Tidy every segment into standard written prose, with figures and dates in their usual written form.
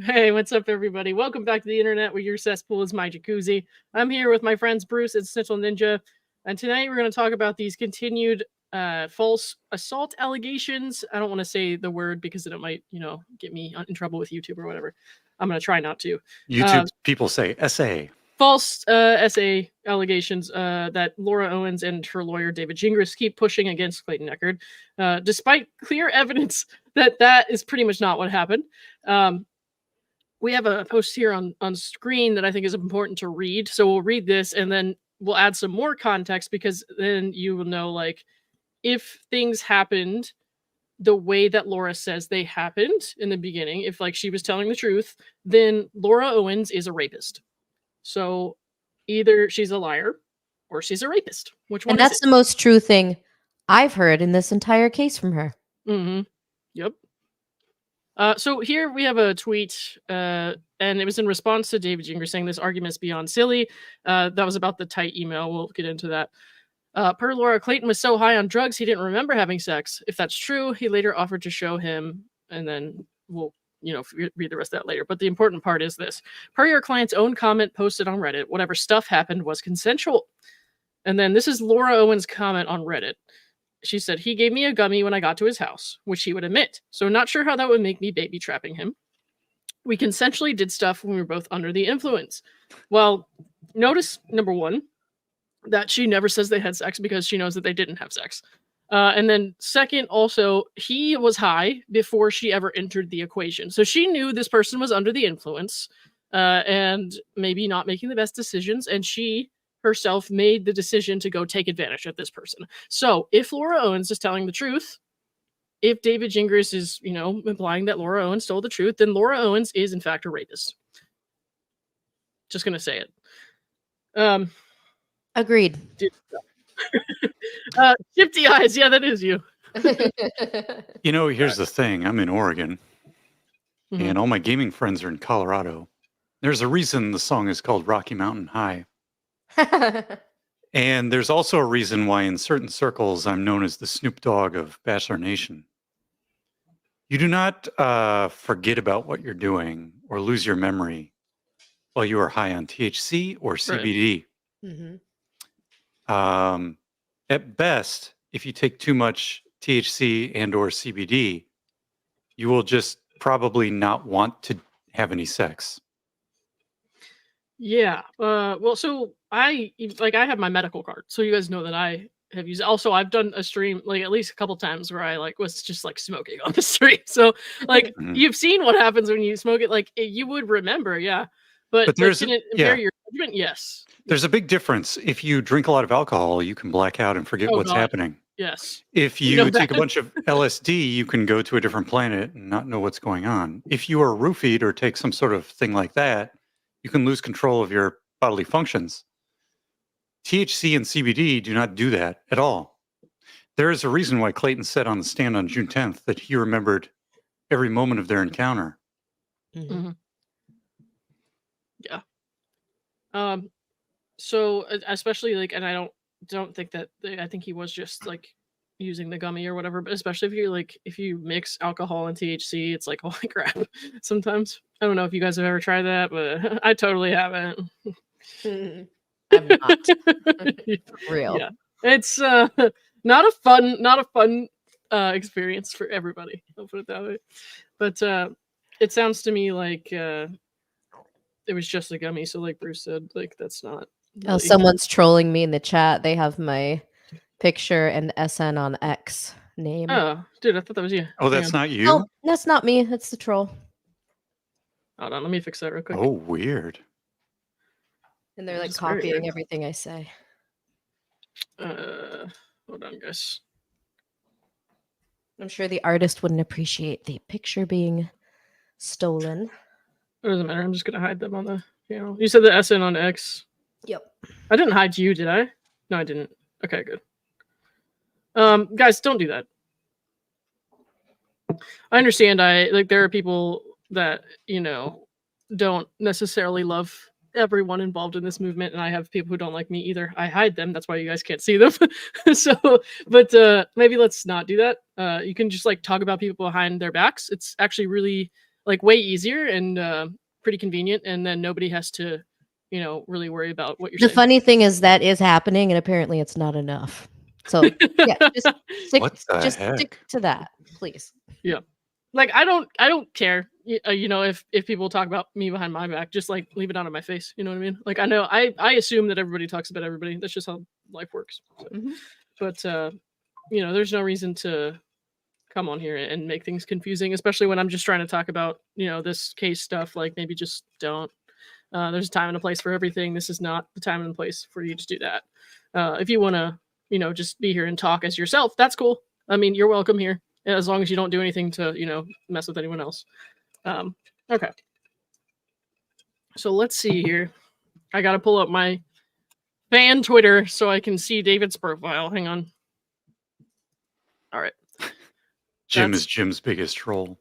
Hey, what's up, everybody? Welcome back to the internet where your cesspool is my jacuzzi. I'm here with my friends Bruce and Snitchel Ninja, and tonight we're going to talk about these continued false assault allegations. I don't want to say the word because it might, get me in trouble with YouTube or whatever. I'm going to try not to. YouTube people say SA. False SA allegations that Laura Owens and her lawyer David Gingras keep pushing against Clayton Echard, despite clear evidence that is pretty much not what happened. We have a post here on screen that I think is important to read. So we'll read this and then we'll add some more context, because then you will know, like, if things happened the way that Laura says they happened in the beginning, if like she was telling the truth, then Laura Owens is a rapist. So either she's a liar or she's a rapist. Which one? And that's the most true thing I've heard in this entire case from her. Mm-hmm. Yep. So here we have a tweet, and it was in response to David Gingras saying this argument is beyond silly. That was about the tight email. We'll get into that. Per Laura, Clayton was so high on drugs he didn't remember having sex. If that's true, he later offered to show him, and then we'll read the rest of that later. But the important part is this. Per your client's own comment posted on Reddit, whatever stuff happened was consensual. And then this is Laura Owens' comment on Reddit. She said, he gave me a gummy when I got to his house, which he would admit. So not sure how that would make me baby trapping him. We consensually did stuff when we were both under the influence. Well, notice, number one, that she never says they had sex because she knows that they didn't have sex. And then second, also, he was high before she ever entered the equation. So she knew this person was under the influence and maybe not making the best decisions. And she herself made the decision to go take advantage of this person. So if Laura Owens is telling the truth, if David Gingras is, implying that Laura Owens told the truth, then Laura Owens is in fact a rapist. Just gonna say it. Agreed. Shifty eyes, yeah, that is you. Here's the thing. I'm in Oregon, and all my gaming friends are in Colorado. There's a reason the song is called Rocky Mountain High. And there's also a reason why in certain circles I'm known as the Snoop Dogg of Bachelor Nation. You do not forget about what you're doing or lose your memory while you are high on THC or CBD. Right. Mm-hmm. At best, if you take too much THC and or CBD, you will just probably not want to have any sex. Yeah. Well, so I have my medical card, so you guys know that I have used it. Also, I've done a stream like at least a couple times where I was just like smoking on the street. So like you've seen what happens when you smoke it. Like you would remember, yeah. But can it impair your judgment? Yes. There's a big difference. If you drink a lot of alcohol, you can black out and forget what's happening. Yes. If you take a bunch of LSD, you can go to a different planet and not know what's going on. If you are roofied or take some sort of thing like that, you can lose control of your bodily functions. THC and CBD do not do that at all. There is a reason why Clayton said on the stand on June 10th that he remembered every moment of their encounter. Mm-hmm. Yeah. So especially and I don't think that I think he was just using the gummy or whatever, but especially if you mix alcohol and THC, it's like, holy crap. Sometimes I don't know if you guys have ever tried that, but I totally haven't. I'm not. For real. Yeah. It's not a fun experience for everybody. I'll put it that way. But it sounds to me like it was just a gummy. So like Bruce said, that's not. Really... Oh, someone's trolling me in the chat. They have my picture and SN on X name. Oh, dude, I thought that was you. Oh, that's not you? No, that's not me. That's the troll. Hold on, let me fix that real quick. Oh, weird. And they're copying everything I say. Hold on, guys. I'm sure the artist wouldn't appreciate the picture being stolen. It doesn't matter. I'm just gonna hide them on the channel. You said the SN on X. Yep. I didn't hide you, did I? No, I didn't. Okay, good. Guys, don't do that. I understand. There are people that don't necessarily love everyone involved in this movement, and I have people who don't like me either. I hide them. That's why you guys can't see them. So, but maybe let's not do that. You can just like talk about people behind their backs. It's actually really like way easier and pretty convenient, and then nobody has to, really worry about what you're The saying. funny thing is that is happening, and apparently it's not enough. So yeah, just What the stick heck? to that, please. Like I don't care. If people talk about me behind my back, just like leave it out of my face. You know what I mean? Like I assume that everybody talks about everybody. That's just how life works. So. Mhm. But there's no reason to come on here and make things confusing, especially when I'm just trying to talk about this case stuff. Like maybe just don't. There's a time and a place for everything. This is not the time and place for you to do that. If you want to, just be here and talk as yourself, that's cool. I mean, you're welcome here as long as you don't do anything to, mess with anyone else. Okay. So let's see here. I got to pull up my fan Twitter so I can see David's profile. Hang on. All right. Jim is Jim's biggest troll.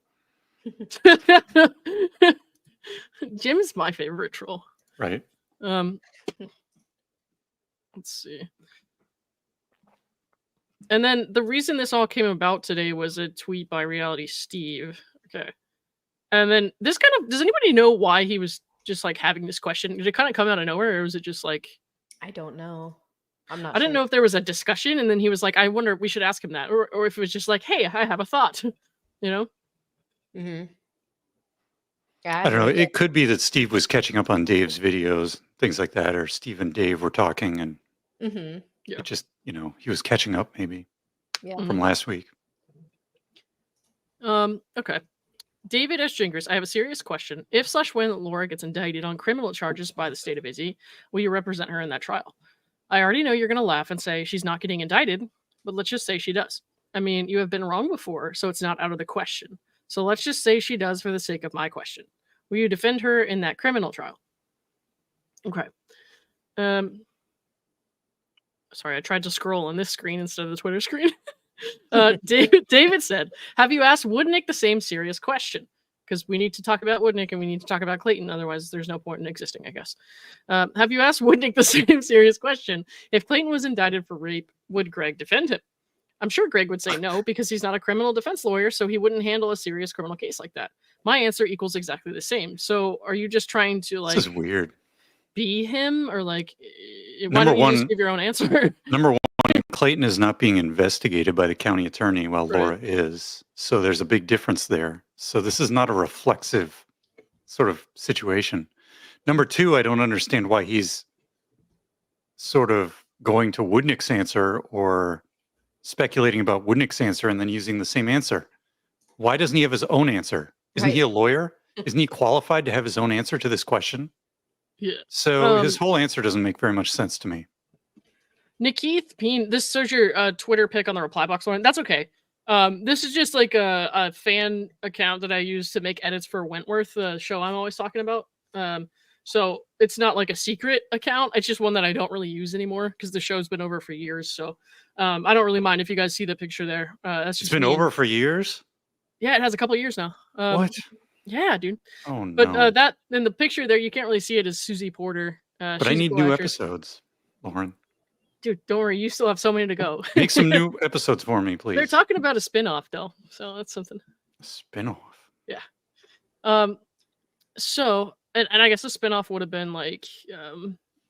Jim's my favorite troll. Right. Let's see. And then the reason this all came about today was a tweet by Reality Steve. Okay. And then this does anybody know why he was just like having this question? Did it kind of come out of nowhere, or was it just like, I don't know. I'm not. I didn't know if there was a discussion, and then he was like, I wonder if we should ask him that, or if it was just like, hey, I have a thought, Mm-hmm. I don't know. It could be that Steve was catching up on Dave's videos, things like that, or Steve and Dave were talking, and Mm-hmm. Yeah. it just, he was catching up maybe Yeah. from last week. Okay. David S. Gingras, I have a serious question. If/when Laura gets indicted on criminal charges by the state of Izzy, will you represent her in that trial? I already know you're going to laugh and say she's not getting indicted, but let's just say she does. I mean, you have been wrong before, so it's not out of the question. So let's just say she does for the sake of my question. Will you defend her in that criminal trial? Okay. Sorry, I tried to scroll on this screen instead of the Twitter screen. David said, have you asked Woodnick the same serious question? Because we need to talk about Woodnick and we need to talk about Clayton. Otherwise, there's no point in existing, I guess. Have you asked Woodnick the same serious question? If Clayton was indicted for rape, would Greg defend him? I'm sure Greg would say no, because he's not a criminal defense lawyer, so he wouldn't handle a serious criminal case like that. My answer equals exactly the same. So are you just trying to This is weird. be him, or why don't you just give your own answer? Number one, Clayton is not being investigated by the county attorney while Right. Laura is. So there's a big difference there. So this is not a reflexive sort of situation. Number two, I don't understand why he's sort of going to Woodnick's answer or speculating about Woodnick's answer and then using the same answer. Why doesn't he have his own answer? Isn't he a lawyer? Isn't he qualified to have his own answer to this question? Yeah. So his whole answer doesn't make very much sense to me. Nikith Peen, this shows your Twitter pic on the reply box line. That's okay. This is just like a fan account that I use to make edits for Wentworth, the show I'm always talking about. So it's not like a secret account. It's just one that I don't really use anymore because the show's been over for years. So I don't really mind if you guys see the picture there. That's just It's been over for years? Yeah, it has a couple of years now. What? Yeah, dude. Oh, no. But that in the picture there, you can't really see it as Susie Porter. But I need new episodes, Lauren. Dude, don't worry. You still have so many to go. Make some new episodes for me, please. They're talking about a spinoff, though. So that's something. A spinoff? Yeah. So, and I guess the spinoff would have been like,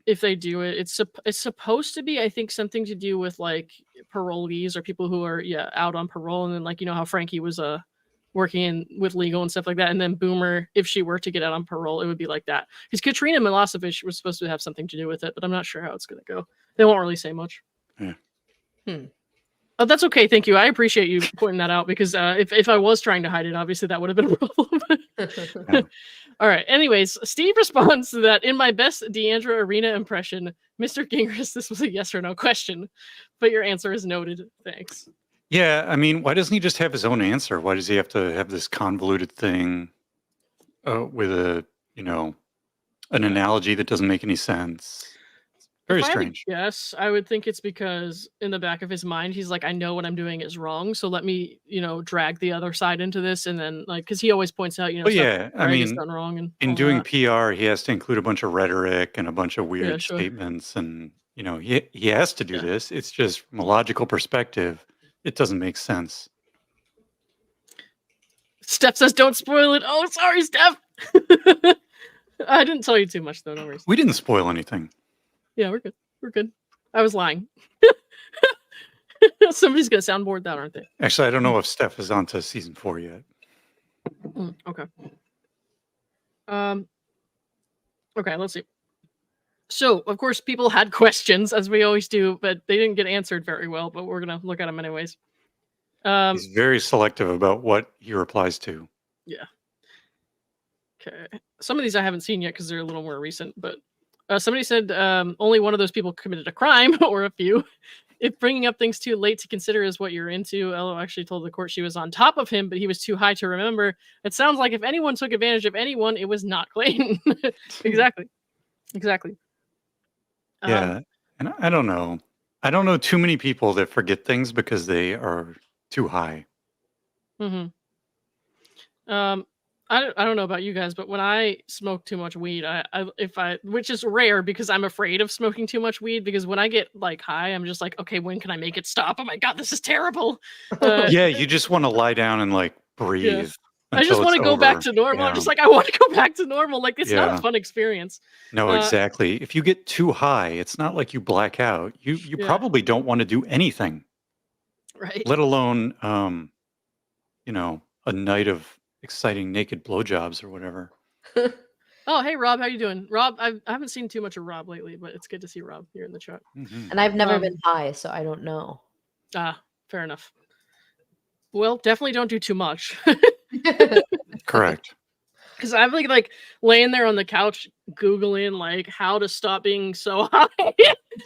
if they do it, it's supposed to be, I think, something to do with like parolees or people who are out on parole, and then like how Frankie was working with legal and stuff like that, and then Boomer, if she were to get out on parole, it would be like that. Because Katrina Milosevic was supposed to have something to do with it, but I'm not sure how it's going to go. They won't really say much. Yeah. Oh, that's okay. Thank you. I appreciate you pointing that out, because if I was trying to hide it, obviously that would have been a problem. All right. Anyways, Steve responds to that. In my best Deandra Arena impression, Mr. Gingras, this was a yes or no question, but your answer is noted. Thanks. Yeah, I mean, why doesn't he just have his own answer? Why does he have to have this convoluted thing with an analogy that doesn't make any sense? Very If I had to strange. guess, I would think it's because in the back of his mind, he's like, I know what I'm doing is wrong. So let me, drag the other side into this. And then, like, because he always points out, Well, stuff yeah, I Greg has mean, done wrong and in all doing that. PR, he has to include a bunch of rhetoric and a bunch of Yeah, weird sure. statements, and he has to do Yeah. this. It's just from a logical perspective, it doesn't make sense. Steph says, don't spoil it. Oh, sorry, Steph. I didn't tell you too much, though. No worries. We didn't spoil anything. Yeah, we're good. We're good. I was lying. Somebody's going to soundboard that, aren't they? Actually, I don't know if Steph is on to season 4 yet. Okay. Okay, let's see. So, of course, people had questions, as we always do, but they didn't get answered very well, but we're going to look at them anyways. He's very selective about what he replies to. Yeah. Okay. Some of these I haven't seen yet because they're a little more recent, but somebody said only one of those people committed a crime, or a few. If bringing up things too late to consider is what you're into, Ella actually told the court she was on top of him, but he was too high to remember. It sounds like if anyone took advantage of anyone, it was not Clayton. Exactly. Yeah, and I don't know. I don't know too many people that forget things because they are too high. Mm-hmm. I don't know about you guys, but when I smoke too much weed, which is rare because I'm afraid of smoking too much weed, because when I get like high, I'm just like, okay, when can I make it stop? Oh my God, this is terrible. Yeah, you just want to lie down and like breathe. I just want to go back to normal. I'm just like, I want to go back to normal. Like, it's not a fun experience. No, exactly. If you get too high, it's not like you black out. You probably don't want to do anything. Right. Let alone, a night of exciting naked blowjobs or whatever. Oh, hey, Rob, how you doing? Rob, I haven't seen too much of Rob lately, but it's good to see Rob here in the chat. Mm-hmm. And I've never been high, so I don't know. Fair enough. Well, definitely don't do too much. Correct. Because I'm like laying there on the couch Googling like how to stop being so high.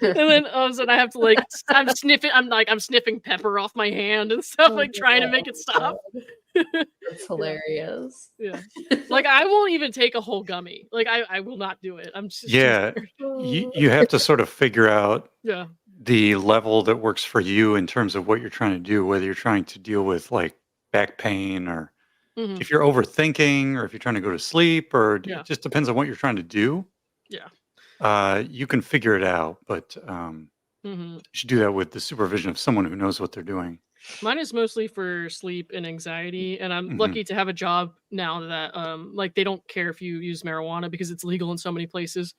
And then all of a sudden I have to I'm sniffing pepper off my hand and stuff, trying to make it stop. That's hilarious. Yeah. Like, I won't even take a whole gummy. Like, I will not do it. I'm just you have to sort of figure out the level that works for you in terms of what you're trying to do, whether you're trying to deal with like back pain, or if you're overthinking, or if you're trying to go to sleep, or it just depends on what you're trying to do. Yeah. You can figure it out, but you should do that with the supervision of someone who knows what they're doing. Mine is mostly for sleep and anxiety, and I'm lucky to have a job now that they don't care if you use marijuana because it's legal in so many places.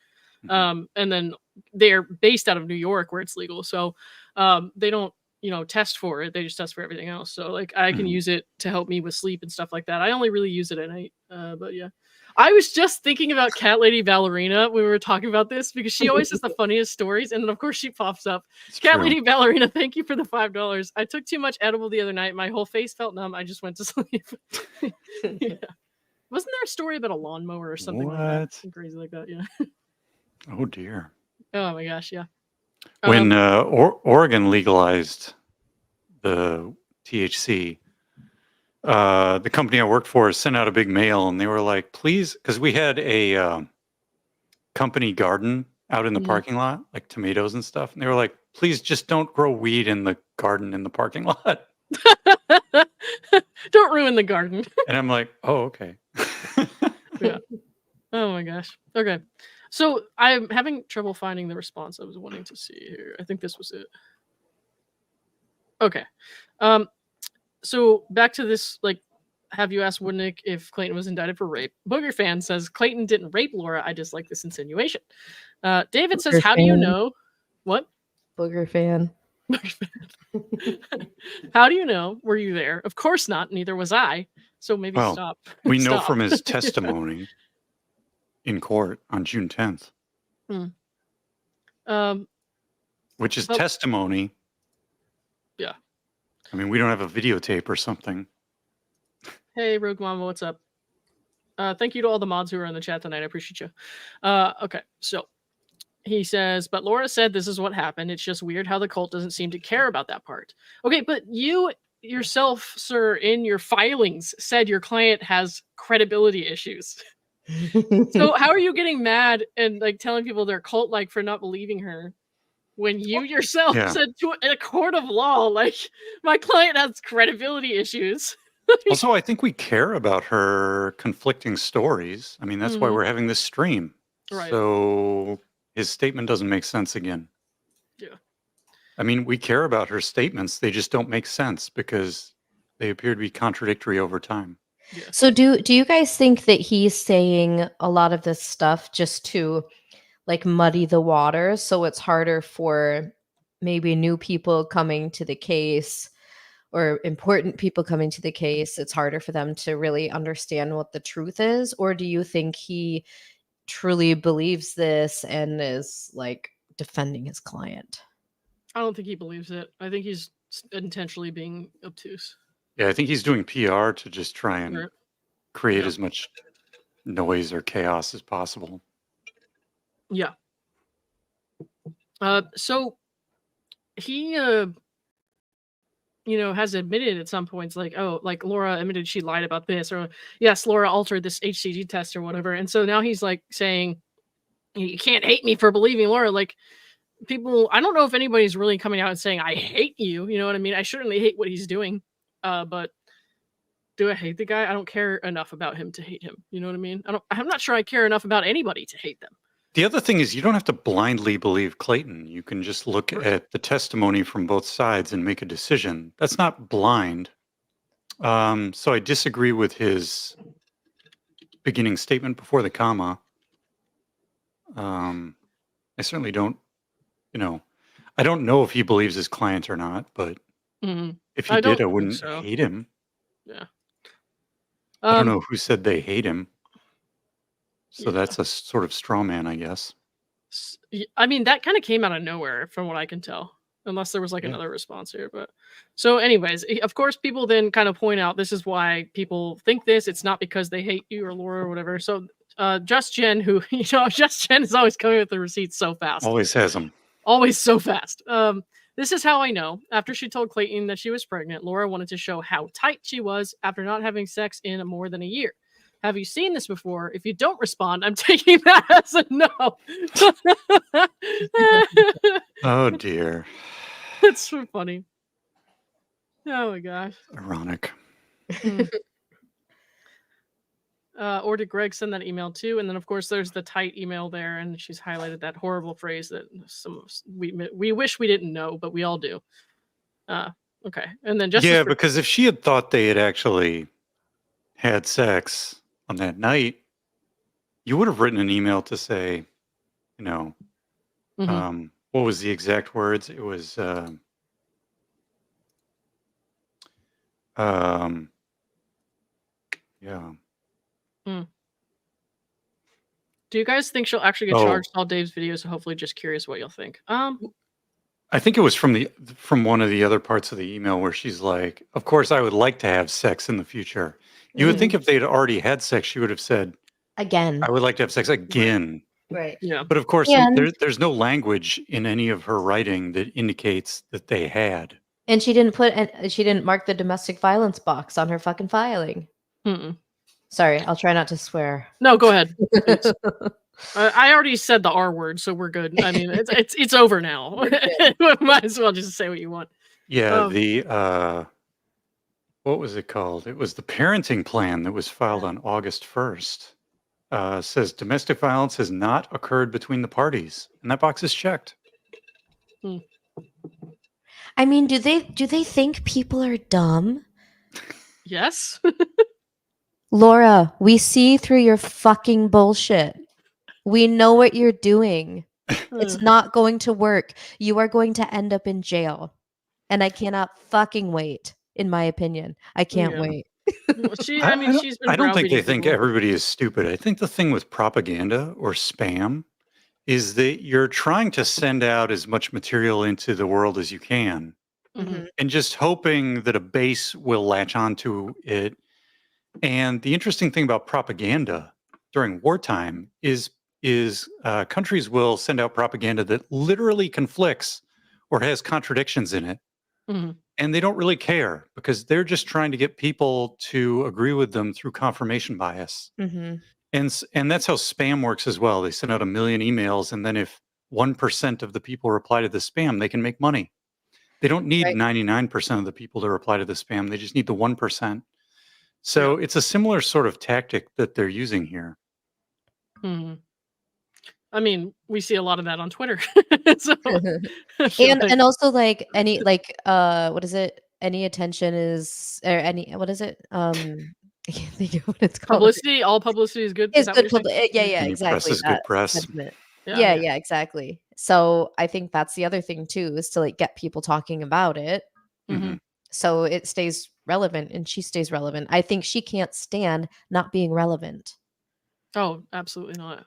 And then they're based out of New York where it's legal, so they don't test for it. They just test for everything else. So like I can use it to help me with sleep and stuff like that. I only really use it at night. But yeah. I was just thinking about Cat Lady Ballerina when we were talking about this, because she always has the funniest stories, and then of course she pops up. Cat Lady Ballerina, thank you for the $5. I took too much edible the other night. My whole face felt numb. I just went to sleep. Yeah. Wasn't there a story about a lawnmower or something like that? Something crazy like that, yeah. Oh dear. Oh my gosh, yeah. When Oregon legalized the THC, the company I worked for sent out a big mail, and they were like, please, because we had a company garden out in the parking lot, like tomatoes and stuff. And they were like, please just don't grow weed in the garden in the parking lot. Don't ruin the garden. And I'm like, oh, okay. Yeah. Oh my gosh. Okay. So I'm having trouble finding the response I was wanting to see here. I think this was it. Okay. So back to this, like, have you asked Woodnick if Clayton was indicted for rape? Booger fan says Clayton didn't rape Laura. I dislike this insinuation. David says, how do you know? What? Booger fan. How do you know? Were you there? Of course not. Neither was I. So maybe stop. We know from his testimony in court on June 10th. Which is testimony. Yeah. I mean, we don't have a videotape or something. Hey, Rogue Mama, what's up? Thank you to all the mods who are in the chat tonight. I appreciate you. Okay, so he says, but Laura said this is what happened. It's just weird how the cult doesn't seem to care about that part. Okay, but you yourself, sir, in your filings said your client has credibility issues. So how are you getting mad and like telling people they're cult-like for not believing her when you yourself Yeah. said to in a court of law, like, my client has credibility issues? Also, I think we care about her conflicting stories. I mean, that's why Mhm. we're having this stream. Right. So his statement doesn't make sense again. Yeah. I mean, we care about her statements. They just don't make sense because they appear to be contradictory over time. Yeah. So do you guys think that he's saying a lot of this stuff just to like muddy the water so it's harder for maybe new people coming to the case or important people coming to the case, it's harder for them to really understand what the truth is? Or do you think he truly believes this and is like defending his client? I don't think he believes it. I think he's intentionally being obtuse. Yeah, I think he's doing PR to just try and Right. create Yeah. as much noise or chaos as possible. Yeah. So he has admitted at some points, like, oh, like Laura admitted she lied about this, or yes, Laura altered this HCG test or whatever. And so now he's like saying, you can't hate me for believing Laura. Like, people, I don't know if anybody's really coming out and saying, I hate you. You know what I mean? I shouldn't hate what he's doing. But do I hate the guy? I don't care enough about him to hate him. You know what I mean? I'm not sure I care enough about anybody to hate them. The other thing is you don't have to blindly believe Clayton. You can just look at the testimony from both sides and make a decision. That's not blind. So I disagree with his beginning statement before the comma. I certainly don't, I don't know if he believes his client or not, but Mhm. if he I did, don't I think wouldn't so. hate him. Yeah. I don't know who said they hate him. So Yeah. that's a sort of straw man, I guess. I mean, that kind of came out of nowhere from what I can tell, unless there was like Yeah. another response here. But so, anyways, of course, people then kind of point out this is why people think this. It's not because they hate you or Laura or whatever. So, Just Jen, who, Just Jen is always coming with the receipts so fast. Always has them. Always so fast. This is how I know. After she told Clayton that she was pregnant, Laura wanted to show how tight she was after not having sex in more than a year. Have you seen this before? If you don't respond, I'm taking that as a no. Oh, dear. That's so funny. Oh my gosh. Ironic. Or did Greg send that email too? And then, of course, there's the tight email there, and she's highlighted that horrible phrase that some of us, we wish we didn't know, but we all do. Okay, and then just Yeah, because if she had thought they had actually had sex on that night, you would have written an email to say, what was the exact words? It was, yeah. Do you guys think she'll actually get charged all Dave's videos? So hopefully, just curious what you'll think. I think it was from one of the other parts of the email where she's like, "Of course, I would like to have sex in the future." You would think if they'd already had sex, she would have said, Again. "I would like to have sex again." Right. Yeah. But of course, Yeah. there's no language in any of her writing that indicates that they had. And she didn't mark the domestic violence box on her fucking filing. Mm-mm. Sorry, I'll try not to swear. No, go ahead. I already said the R word, so we're good. I mean, it's over now. Might as well just say what you want. Yeah, what was it called? It was the parenting plan that was filed on August 1st. Says domestic violence has not occurred between the parties, and that box is checked. I mean, do they think people are dumb? Yes. Laura, we see through your fucking bullshit. We know what you're doing. It's not going to work. You are going to end up in jail. And I cannot fucking wait, in my opinion. I can't wait. Well, she's been I don't think they browbeating think people. everybody is stupid. I think the thing with propaganda or spam is that you're trying to send out as much material into the world as you can and just hoping that a base will latch onto it. And the interesting thing about propaganda during wartime is countries will send out propaganda that literally conflicts or has contradictions in it. And they don't really care because they're just trying to get people to agree with them through confirmation bias. And that's how spam works as well. They send out 1 million emails, and then if 1% of the people reply to the spam, they can make money. They don't need Right. 99% of the people to reply to the spam. They just need the 1%. So it's a similar sort of tactic that they're using here. Mhm. I mean, we see a lot of that on Twitter. So I feel and like and also like any like what is it? Any attention is or any what is it? I can't think of what it's called. publicity, all publicity is good. Is It's that what good you're saying? publicity. Yeah, Any press exactly. is That good press. sentiment. Yeah. Yeah, exactly. So I think that's the other thing too, is to like get people talking about it. Mhm. So it stays relevant and she stays relevant. I think she can't stand not being relevant. Oh, absolutely not.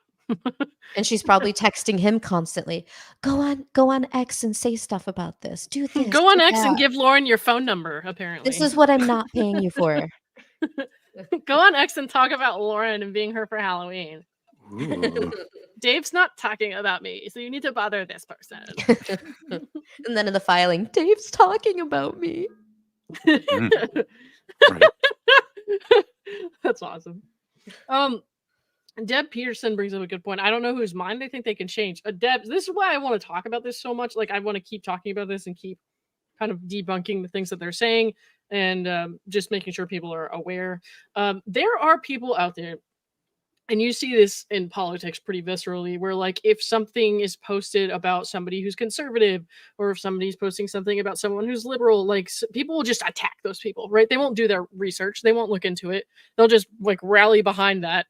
And she's probably texting him constantly. Go on X and say stuff about this. Do this. Go on do X and that. give Lauren your phone number, apparently. This is what I'm not paying you for. Go on X and talk about Lauren and being her for Halloween. Ooh. Dave's not talking about me, so you need to bother this person. And then in the filing, Dave's talking about me. Right. That's awesome. Deb Peterson brings up a good point. I don't know whose mind they think they can change. Deb, this is why I want to talk about this so much. Like, I want to keep talking about this and keep kind of debunking the things that they're saying and just making sure people are aware. There are people out there, and you see this in politics pretty viscerally, where like if something is posted about somebody who's conservative, or if somebody's posting something about someone who's liberal, like people will just attack those people, right? They won't do their research. They won't look into it. They'll just like rally behind that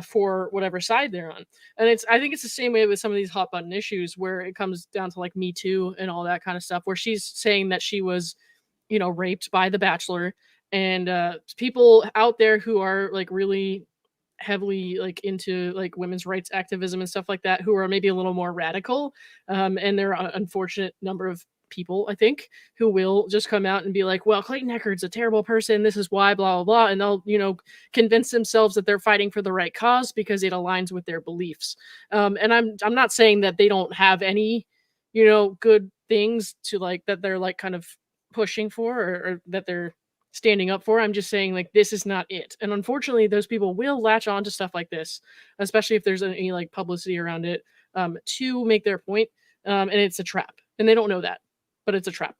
for whatever side they're on. And I think it's the same way with some of these hot button issues where it comes down to like Me Too and all that kind of stuff, where she's saying that she was, raped by the Bachelor, and people out there who are like really heavily like into like women's rights activism and stuff like that, who are maybe a little more radical, and there are an unfortunate number of people, I think, who will just come out and be like, well, Clayton Echard's a terrible person, this is why, blah blah blah, and they'll convince themselves that they're fighting for the right cause because it aligns with their beliefs. And I'm not saying that they don't have any good things to like that they're like kind of pushing for, or that they're standing up for. I'm just saying, like, this is not it. And unfortunately, those people will latch on to stuff like this, especially if there's any like publicity around it, to make their point. And it's a trap. And they don't know that, but it's a trap.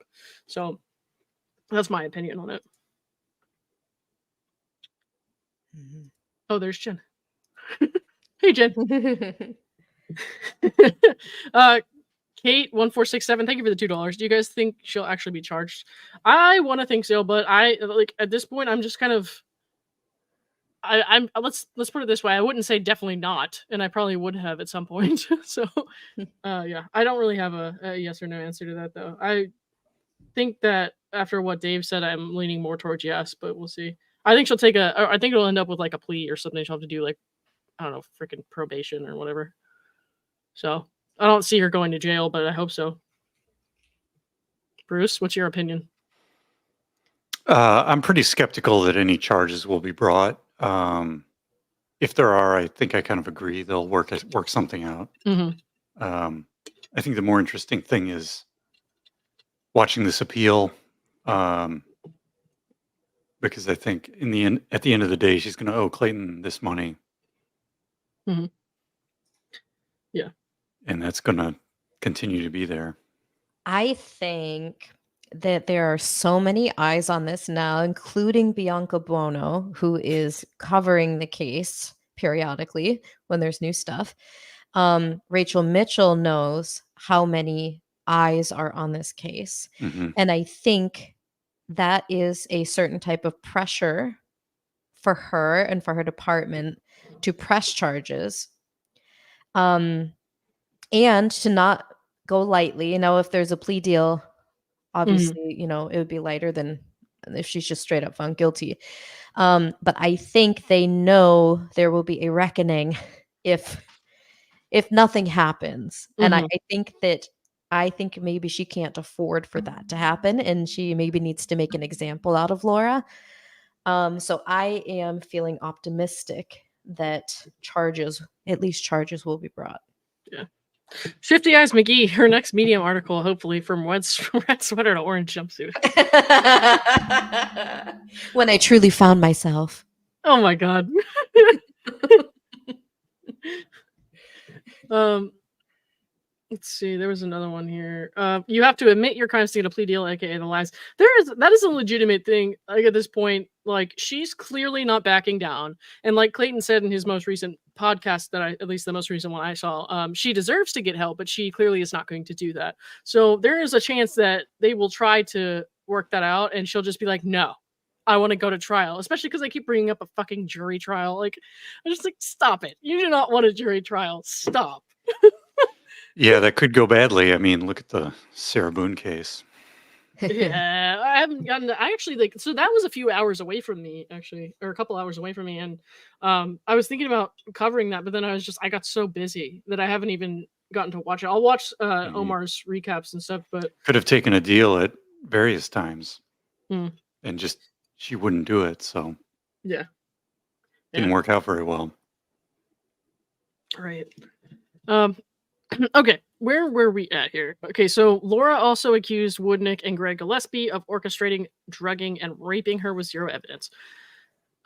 So that's my opinion on it. Oh, there's Jen. Hey, Jen. Kate1467, thank you for the $2. Do you guys think she'll actually be charged? I want to think so, but I like at this point I'm just kind of I'm let's put it this way. I wouldn't say definitely not, and I probably would have at some point. So yeah, I don't really have a yes or no answer to that though. I think that after what Dave said, I'm leaning more towards yes, but we'll see. I think she'll take I think it'll end up with like a plea or something. She'll have to do like, I don't know, freaking probation or whatever. So I don't see her going to jail, but I hope so. Bruce, what's your opinion? I'm pretty skeptical that any charges will be brought. If there are, I think I kind of agree they'll work something out. I think the more interesting thing is watching this appeal, because I think at the end of the day, she's going to owe Clayton this money. Yeah. And that's going to continue to be there. I think that there are so many eyes on this now, including Bianca Buono, who is covering the case periodically when there's new stuff. Rachel Mitchell knows how many eyes are on this case. And I think that is a certain type of pressure for her and for her department to press charges. And to not go lightly. If there's a plea deal, obviously, it would be lighter than if she's just straight up found guilty. But I think they know there will be a reckoning if nothing happens. And I think maybe she can't afford for that to happen, and she maybe needs to make an example out of Laura. So I am feeling optimistic that at least charges will be brought. Yeah. Shifty Eyes McGee, her next Medium article, hopefully, from red sweater to orange jumpsuit. When I truly found myself. Oh my God. Let's see. There was another one here. You have to admit your crimes to get a plea deal, aka the lies. That is a legitimate thing. Like at this point, like she's clearly not backing down. And like Clayton said in his most recent podcast, at least the most recent one I saw, she deserves to get help, but she clearly is not going to do that. So there is a chance that they will try to work that out, and she'll just be like, "No, I want to go to trial," especially because they keep bringing up a fucking jury trial. Like, I'm just like, stop it. You do not want a jury trial. Stop. Yeah, that could go badly. I mean, look at the Sarah Boone case. Yeah, I haven't gotten. I actually like. So that was a few hours away from me, actually, or a couple hours away from me, and I was thinking about covering that, but then I got so busy that I haven't even gotten to watch it. I'll watch Omar's recaps and stuff, but Could have taken a deal at various times, Hmm. and just she wouldn't do it, so yeah, didn't work out very well. right. Okay, where were we at here? Okay, so Laura also accused Woodnick and Greg Gillespie of orchestrating, drugging, and raping her with zero evidence.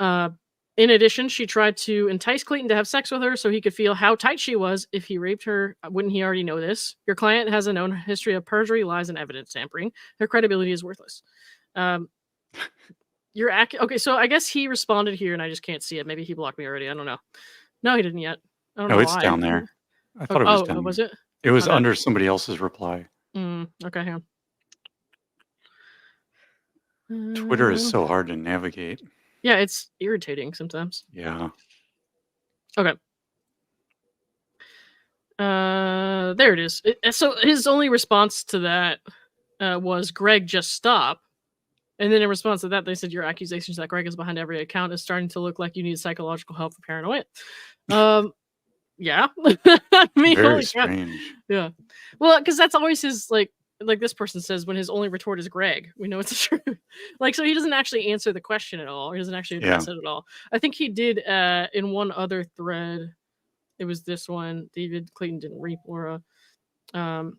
In addition, she tried to entice Clayton to have sex with her so he could feel how tight she was if he raped her. Wouldn't he already know this? Your client has a known history of perjury, lies, and evidence tampering. Her credibility is worthless. Okay, so I guess he responded here, and I just can't see it. Maybe he blocked me already. I don't know. No, he didn't yet. I don't know it's why. down there. I thought it was down. Was it? It was Okay. under somebody else's reply. Okay, hang on. Twitter is so hard to navigate. Yeah, it's irritating sometimes. Yeah. Okay. There it is. So his only response to that was, "Greg, just stop." And then in response to that, they said, "Your accusations that Greg is behind every account is starting to look like you need psychological help for paranoia." Yeah. I mean, Very holy crap. strange. Yeah. Well, because that's always his like this person says when his only retort is Greg. We know it's the truth. Like, so he doesn't actually answer the question at all. He doesn't actually address it at all. I think he did in one other thread. It was this one. David Clayton didn't rape Laura. I'll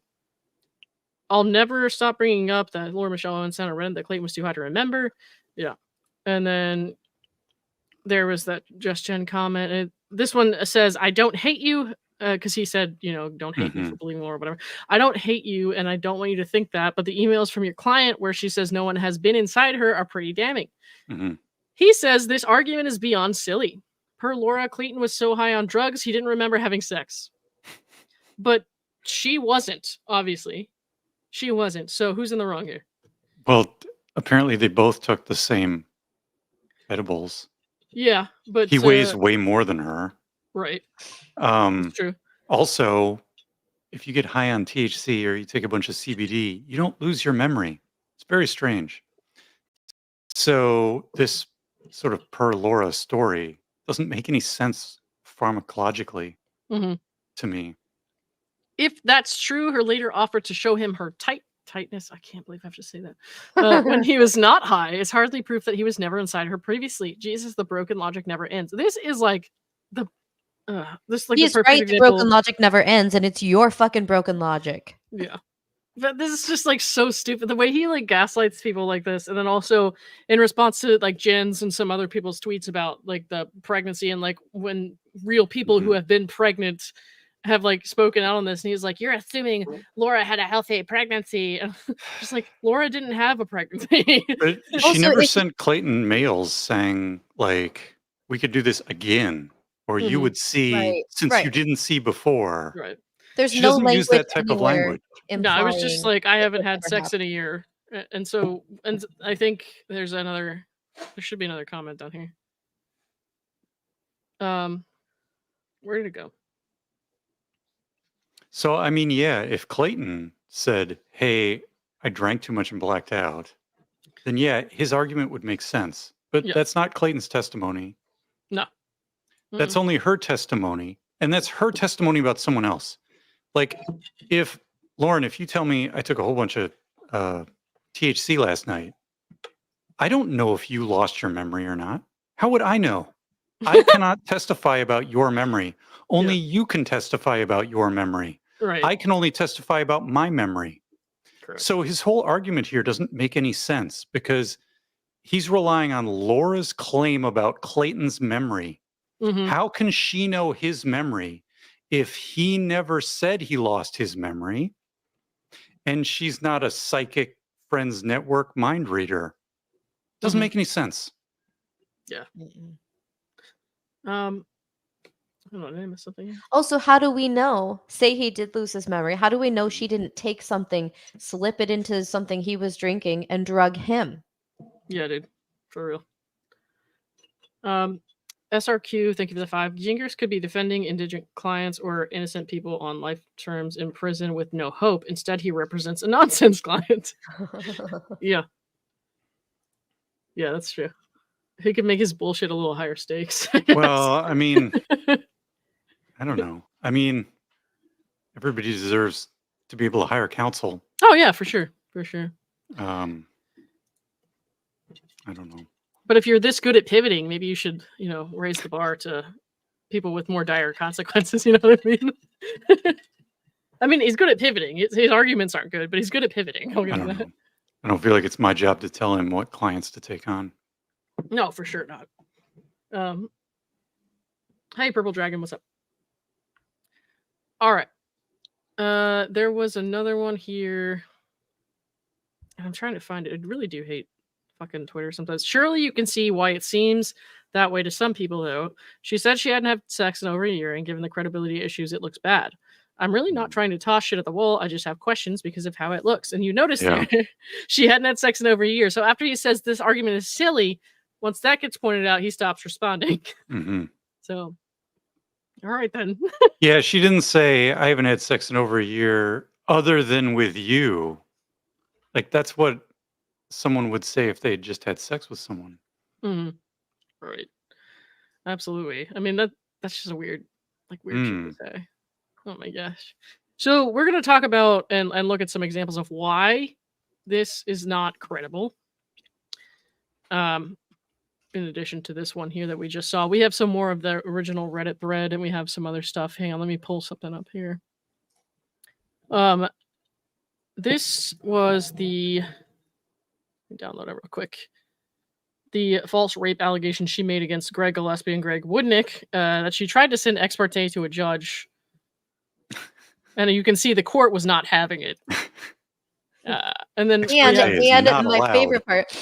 never stop bringing up that Laura Michelle Owens sent a Reddit that Clayton was too high to remember. Yeah. And then there was that Just Jen comment. This one says, "I don't hate you," because he said, "Don't hate me for believing Laura," or whatever. "I don't hate you, and I don't want you to think that, but the emails from your client where she says no one has been inside her are pretty damning." He says, "This argument is beyond silly. Per Laura, Clayton was so high on drugs, he didn't remember having sex." But she wasn't, obviously. She wasn't. So who's in the wrong here? Well, apparently they both took the same edibles. Yeah, but he weighs way more than her. Right. That's true. Also, if you get high on THC or you take a bunch of CBD, you don't lose your memory. It's very strange. So this sort of per Laura story doesn't make any sense pharmacologically to me. If that's true, her later offer to show him her tightness, I can't believe I have to say that, when he was not high, is hardly proof that he was never inside her previously. Jesus, the broken logic never ends. This is like the He's right, the broken logic never ends, and it's your fucking broken logic. Yeah. But this is just like so stupid. The way he like gaslights people like this, and then also in response to like Jen's and some other people's tweets about like the pregnancy, and like when real people who have been pregnant have like spoken out on this, and he's like, "You're assuming Laura had a healthy pregnancy." Just like, Laura didn't have a pregnancy. But she never sent Clayton mails saying like, "We could do this again," or "You would see since you didn't see before." Right. There's she no doesn't language use that type of language. No, I was just like, I haven't had sex in a year, and I think there should be another comment down here. Where did it go? So, I mean, yeah, if Clayton said, "Hey, I drank too much and blacked out," then yeah, his argument would make sense. But that's not Clayton's testimony. No. That's only her testimony. And that's her testimony about someone else. Like, if, Lauren, if you tell me I took a whole bunch of THC last night, I don't know if you lost your memory or not. How would I know? I cannot testify about your memory. Only you can testify about your memory. Right. I can only testify about my memory. Correct. So his whole argument here doesn't make any sense because he's relying on Laura's claim about Clayton's memory. How can she know his memory if he never said he lost his memory, and she's not a psychic friends network mind reader? Doesn't Mhm. make any sense. Mm-mm. Hold on, did I miss something here? Also, how do we know? Say he did lose his memory. How do we know she didn't take something, slip it into something he was drinking, and drug him? Yeah, dude. For real. SRQ, thank you for the 5. Gingras could be defending indigent clients or innocent people on life terms in prison with no hope. Instead, he represents a nonsense client. Yeah. Yeah, that's true. He could make his bullshit a little higher stakes. I guess. Well, I mean, I don't know. I mean, everybody deserves to be able to hire counsel. Oh yeah, for sure. For sure. I don't know. But if you're this good at pivoting, maybe you should, raise the bar to people with more dire consequences. You know what I mean? I mean, he's good at pivoting. His arguments aren't good, but he's good at pivoting. I'll I give you don't that. know. I don't feel like it's my job to tell him what clients to take on. No, for sure not. Hey, Purple Dragon, what's up? All right. There was another one here. I'm trying to find it. I really do hate fucking Twitter sometimes. Surely you can see why it seems that way to some people, though. She said she hadn't had sex in over a year, and given the credibility issues, it looks bad. I'm really not trying to toss shit at the wall. I just have questions because of how it looks. And you notice Yeah. there, she hadn't had sex in over a year. So after he says this argument is silly, once that gets pointed out, he stops responding. hmm So, all right then. Yeah, she didn't say, I haven't had sex in over a year other than with you. Like, that's what someone would say if they had just had sex with someone. Mhm. Right. Absolutely. I mean, that's just a weird shit to say. Oh my gosh. So we're gonna talk about and look at some examples of why this is not credible. In addition to this one here that we just saw, we have some more of the original Reddit thread, and we have some other stuff. Hang on, let me pull something up here. This was the. Let me download it real quick. The false rape allegation she made against Greg Gillespie and Greg Woodnick, that she tried to send ex parte to a judge, and you can see the court was not having it. And then Ex parte is and not my allowed. favorite part,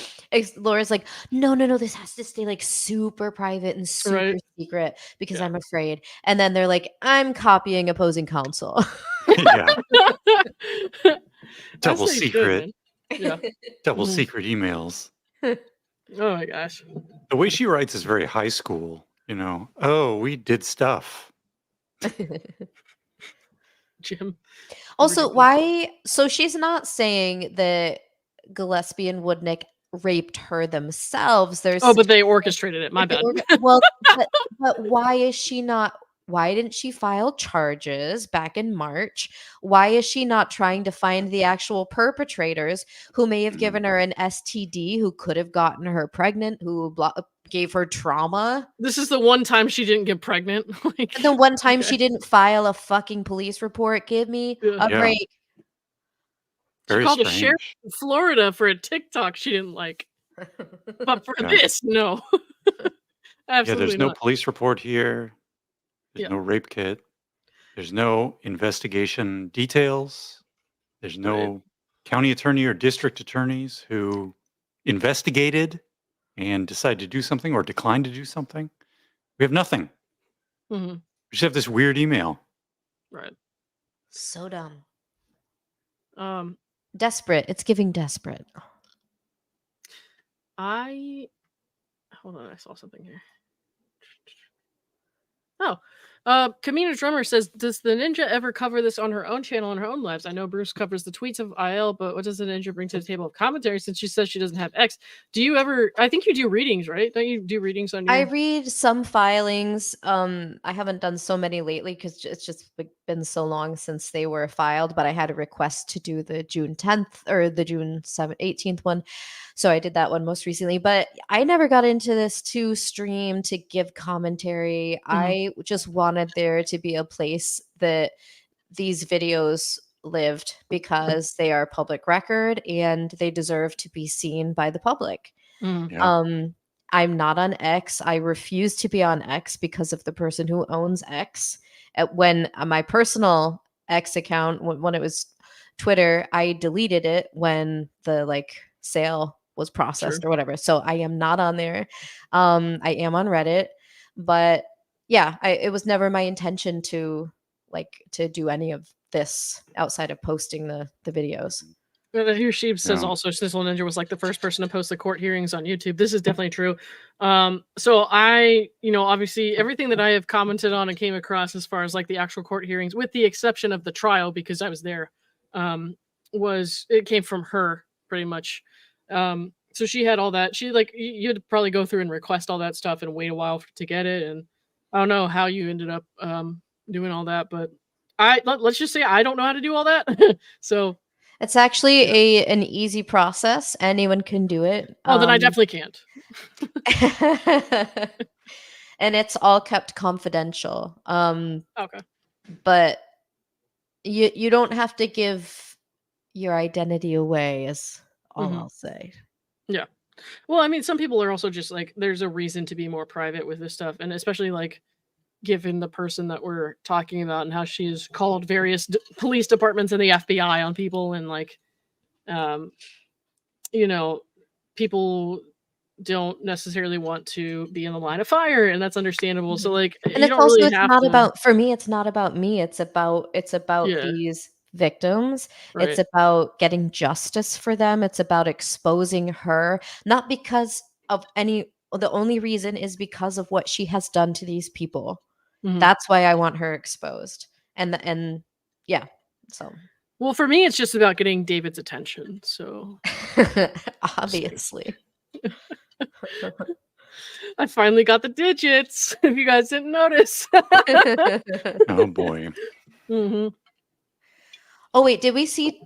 Laura's like, no, this has to stay like super private and super Right. secret because Yeah. I'm afraid. And then they're like, I'm copying opposing counsel. Yeah, As double they should, secret. man. Yeah. Double Mhm. secret emails. Oh my gosh. The way she writes is very high school, Oh, we did stuff. Jim. Also, Ridiculous. why? So she's not saying that Gillespie and Woodnick raped her themselves. But they orchestrated it. My bad. Well, but why is she not? Why didn't she file charges back in March? Why is she not trying to find the actual perpetrators who may have given her an STD, who could have gotten her pregnant, who gave her trauma? This is the one time she didn't get pregnant. And the one time she didn't file a fucking police report. Give me a Yeah. break. She Very called a strange. sheriff in Florida for a TikTok she didn't like. But for Yeah. this, no. Yeah, Absolutely there's no not. police report here. There's Yeah. no rape kit. There's no investigation details. There's no county attorney or district attorneys who investigated and decided to do something or declined to do something. We have nothing. Mhm. We just have this weird email. Right. So dumb. Desperate. It's giving desperate. Hold on, I saw something here. Oh, Kamina Drummer says, does the ninja ever cover this on her own channel in her own lives? I know Bruce covers the tweets of IL, but what does the ninja bring to the table of commentary since she says she doesn't have X? Do you ever, I think you do readings, right? Don't you do readings on your... I read some filings. I haven't done so many lately because it's just been so long since they were filed, but I had a request to do the June 10th or the June 18th one. So I did that one most recently, but I never got into this to stream, to give commentary. I just wanted there to be a place that these videos lived because they are public record and they deserve to be seen by the public. Mm. Yeah. I'm not on X. I refuse to be on X because of the person who owns X. When my personal X account, when it was Twitter, I deleted it when the like sale was processed Sure. or whatever. So I am not on there. I am on Reddit, but yeah, it was never my intention to do any of this outside of posting the videos. Here Sheep says Yeah. also Snizzle Ninja was like the first person to post the court hearings on YouTube. This is definitely true. So I, obviously everything that I have commented on and came across as far as like the actual court hearings, with the exception of the trial because I was there, it came from her pretty much. So she had all that. She like you had to probably go through and request all that stuff and wait a while to get it. And I don't know how you ended up doing all that, but let's just say I don't know how to do all that. So it's actually an easy process. Anyone can do it. Oh, then I definitely can't. And it's all kept confidential. Okay. But you don't have to give your identity away, is all I'll say. Yeah. Well, I mean, some people are also just like, there's a reason to be more private with this stuff. And especially like given the person that we're talking about and how she's called various police departments and the FBI on people and like, people don't necessarily want to be in the line of fire, and that's understandable. So like, and it's also really it's not about for me. It's not about me. It's about these victims. Right. It's about getting justice for them. It's about exposing her, not because of the only reason is because of what she has done to these people. That's why I want her exposed. And yeah, so. Well, for me, it's just about getting David's attention. So obviously. I finally got the digits. If you guys didn't notice. Oh boy. Oh wait, did we see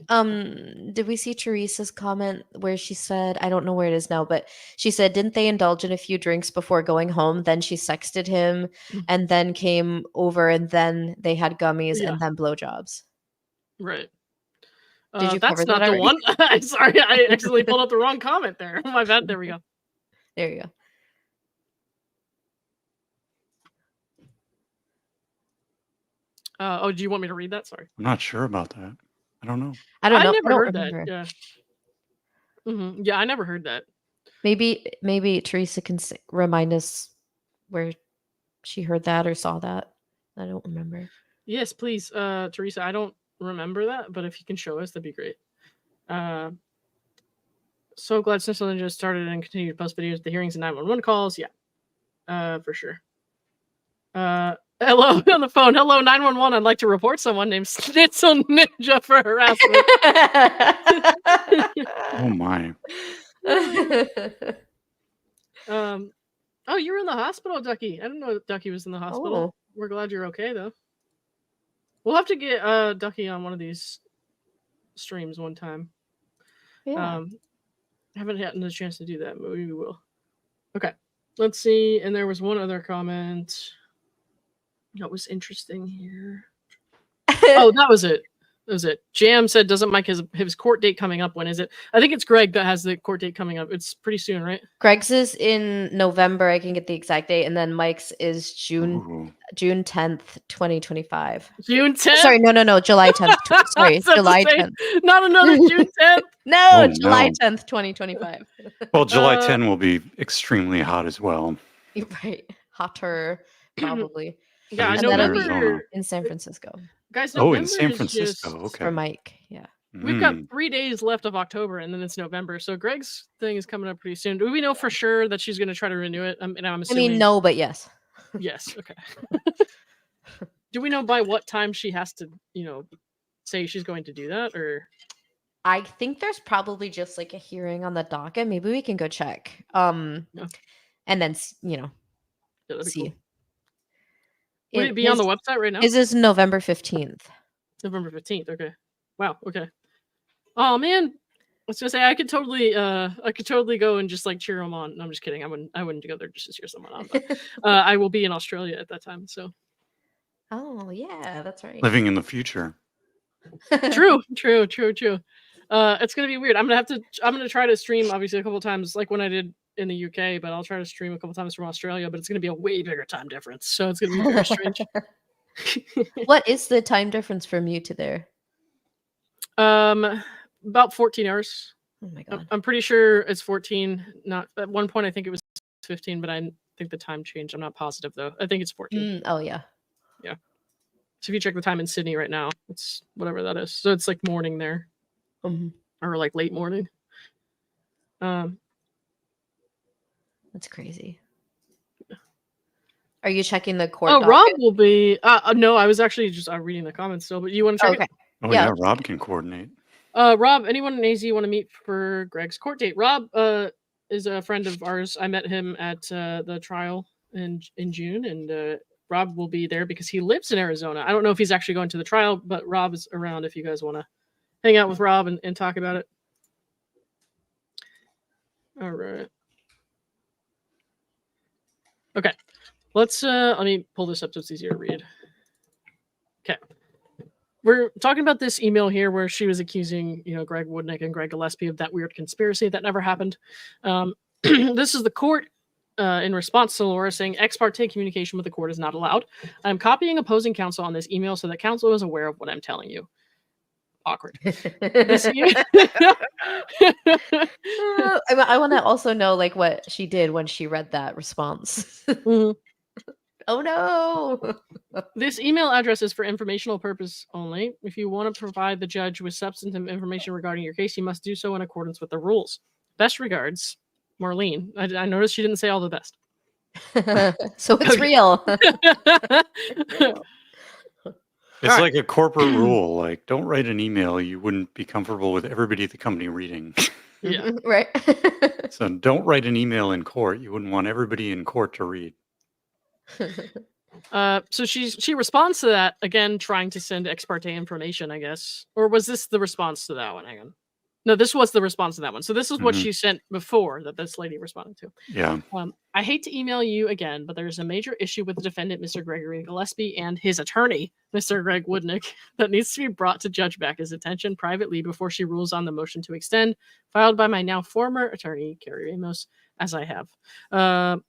Teresa's comment where she said, I don't know where it is now, but she said, didn't they indulge in a few drinks before going home? Then she sexted him and then came over and then they had gummies and then blowjobs. Right. Did you cover that's not that the one. I'm sorry, I accidentally pulled up the wrong comment there. My bad. There we go. There you go. Oh, do you want me to read that? Sorry. I'm not sure about that. I don't know. I don't know. I never heard remember. that. Yeah. Yeah, I never heard that. Maybe Teresa can remind us where she heard that or saw that. I don't remember. Yes, please, Teresa. I don't remember that, but if you can show us, that'd be great. So glad Snizzle Ninja started and continued to post videos of the hearings and 911 calls. Yeah, for sure. Hello on the phone. Hello, 911. I'd like to report someone named Snizzle Ninja for harassment. Oh my. Oh, you were in the hospital, Ducky. I didn't know Ducky was in the hospital. Oh. We're glad you're okay, though. We'll have to get Ducky on one of these streams one time. Yeah. Haven't had a chance to do that, but we will. Okay, let's see. And there was one other comment that was interesting here. Oh, that was it. That was it. Jam said, doesn't Mike his court date coming up? When is it? I think it's Greg that has the court date coming up. It's pretty soon, right? Greg's is in November. I can get the exact date. And then Mike's is June 10th, 2025. June 10th? Sorry, no. July 10th. Sorry, July 10th. Not another June 10th? No, July 10th, 2025. Well, July 10 will be extremely hot as well. Right. Hotter, probably. Yeah, I And know. In San Francisco. Guys, in San Francisco. Okay. For Mike, yeah. We've got 3 days left of October, and then it's November. So Greg's thing is coming up pretty soon. Do we know for sure that she's going to try to renew it? I'm assuming. I mean, no, but yes. Yes. Okay. Do we know by what time she has to, say she's going to do that, or? I think there's probably just like a hearing on the docket. Maybe we can go check. And then Yeah, see. Cool. Would it be on the website right now? His is November 15th. November 15th. Okay. Wow. Okay. Oh man, I was gonna say I could totally go and just like cheer him on. No, I'm just kidding. I wouldn't go there just to cheer someone on. But, I will be in Australia at that time. So. Oh yeah, that's right. Living in the future. True. It's gonna be weird. I'm gonna try to stream obviously a couple of times, like when I did in the UK, but I'll try to stream a couple times from Australia, but it's going to be a way bigger time difference. So it's going to be very strange. What is the time difference from you to there? About 14 hours. Oh my god. I'm pretty sure it's 14. Not at one point I think it was 15, but I think the time changed. I'm not positive though. I think it's 14. Oh yeah. Yeah. So if you check the time in Sydney right now, it's whatever that is. So it's like morning there. Or like late morning. That's crazy. Are you checking the court? Oh, Rob will be. No, I was actually just reading the comments still. But you want to check it? Oh yeah, Rob can coordinate. Rob, anyone in AZ want to meet for Greg's court date? Rob is a friend of ours. I met him at the trial in June, and Rob will be there because he lives in Arizona. I don't know if he's actually going to the trial, but Rob is around if you guys want to hang out with Rob and talk about it. All right. Okay. Let's let me pull this up so it's easier to read. Okay. We're talking about this email here where she was accusing, Greg Woodnick and Greg Gillespie of that weird conspiracy that never happened. This is the court in response to Laura saying ex parte communication with the court is not allowed. I'm copying opposing counsel on this email so that counsel is aware of what I'm telling you. Awkward. I want to also know what she did when she read that response. Oh no. This email address is for informational purpose only. If you want to provide the judge with substantive information regarding your case, you must do so in accordance with the rules. Best regards, Marlene. I noticed she didn't say all the best. So it's real. It's like a corporate rule. Like, don't write an email you wouldn't be comfortable with everybody at the company reading. Yeah. Right. So don't write an email in court you wouldn't want everybody in court to read. So she responds to that again, trying to send ex parte information, I guess. Or was this the response to that one? Hang on. No, this was the response to that one. So this is what she sent before that this lady responded to. Yeah. I hate to email you again, but there's a major issue with the defendant, Mr. Gregory Gillespie, and his attorney, Mr. Greg Woodnick, that needs to be brought to Judge Becca's attention privately before she rules on the motion to extend, filed by my now former attorney, Carrie Ramos, as I have. And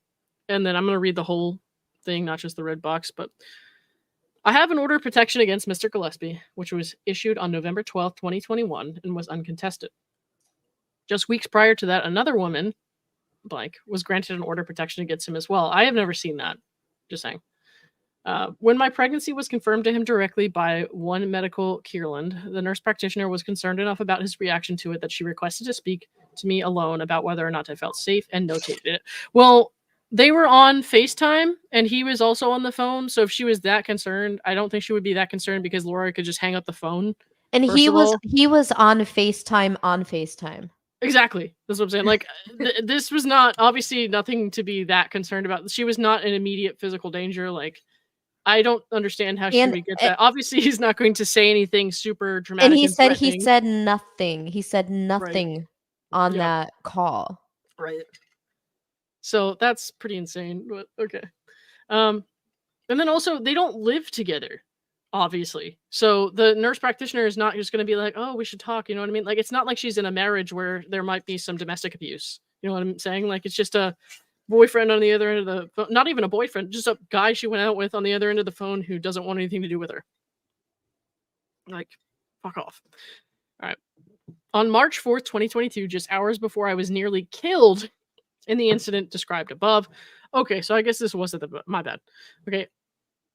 then I'm going to read the whole thing, not just the red box, but I have an order of protection against Mr. Gillespie, which was issued on November 12th, 2021, and was uncontested. Just weeks prior to that, another woman, blank, was granted an order of protection against him as well. I have never seen that. Just saying. When my pregnancy was confirmed to him directly by one medical Kierland, the nurse practitioner was concerned enough about his reaction to it that she requested to speak to me alone about whether or not I felt safe and notated it. Well, they were on FaceTime and he was also on the phone. So if she was that concerned, I don't think she would be that concerned because Laura could just hang up the phone. And he was on FaceTime. Exactly. That's what I'm saying. Like this was not obviously nothing to be that concerned about. She was not in immediate physical danger. Like I don't understand how she would get that. Obviously he's not going to say anything super dramatic. And he said nothing. He said nothing on that call. Right. So that's pretty insane, but okay. And then also they don't live together, obviously. So the nurse practitioner is not just going to be like, oh, we should talk. You know what I mean? Like, it's not like she's in a marriage where there might be some domestic abuse. You know what I'm saying? Like, it's just a boyfriend on the other end of the phone. Not even a boyfriend, just a guy she went out with on the other end of the phone who doesn't want anything to do with her. Like, fuck off. All right. On March 4th, 2022, just hours before I was nearly killed in the incident described above. Okay, so I guess this wasn't my bad. Okay,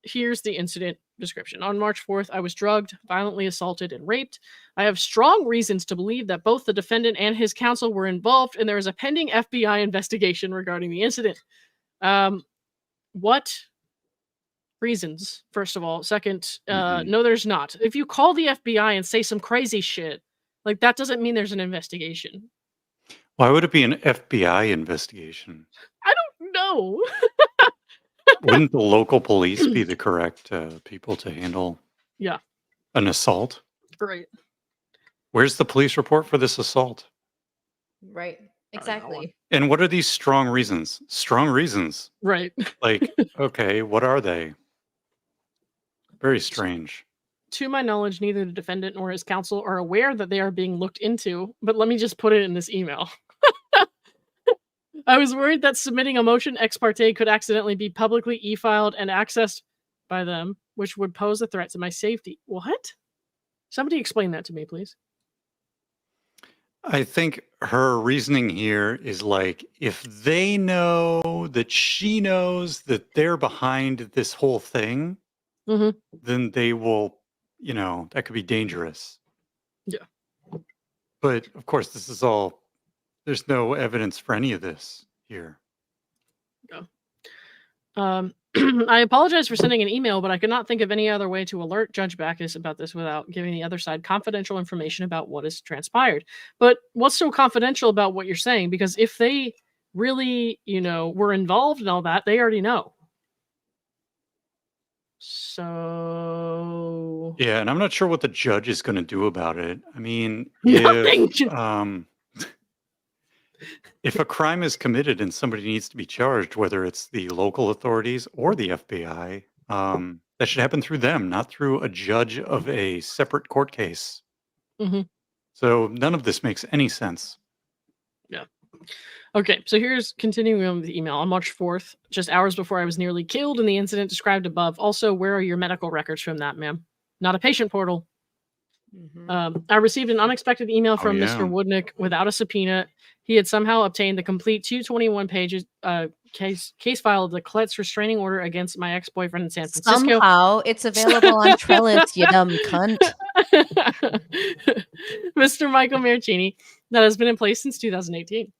here's the incident description. On March 4th, I was drugged, violently assaulted, and raped. I have strong reasons to believe that both the defendant and his counsel were involved, and there is a pending FBI investigation regarding the incident. What reasons, first of all? Second, no, there's not. If you call the FBI and say some crazy shit, like that doesn't mean there's an investigation. Why would it be an FBI investigation? I don't know. Wouldn't the local police be the correct people to handle an assault? Right. Where's the police report for this assault? Right. Exactly. And what are these strong reasons? Strong reasons. Right. Like, okay, what are they? Very strange. To my knowledge, neither the defendant nor his counsel are aware that they are being looked into, but let me just put it in this email. I was worried that submitting a motion ex parte could accidentally be publicly e-filed and accessed by them, which would pose a threat to my safety. What? Somebody explain that to me, please. I think her reasoning here is like, if they know that she knows that they're behind this whole thing, Mm-hmm. then they will, that could be dangerous. Yeah. But of course, there's no evidence for any of this here. I apologize for sending an email, but I could not think of any other way to alert Judge Backus about this without giving the other side confidential information about what has transpired. But what's so confidential about what you're saying? Because if they really, were involved in all that, they already know. So... Yeah, and I'm not sure what the judge is going to do about it. I mean, Nothing. if a crime is committed and somebody needs to be charged, whether it's the local authorities or the FBI, that should happen through them, not through a judge of a separate court case. Mm-hmm. So none of this makes any sense. Yeah. Okay, so here's continuing on with the email. On March 4th, just hours before I was nearly killed in the incident described above. Also, where are your medical records from that, ma'am? Not a patient portal. Mhm. I received an unexpected email from yeah. Mr. Woodnick without a subpoena. He had somehow obtained the complete 221 pages case file of the Kletz restraining order against my ex-boyfriend in San Francisco. Somehow it's available on Trellis, you dumb cunt. Mr. Michael Marraccini, that has been in place since 2018.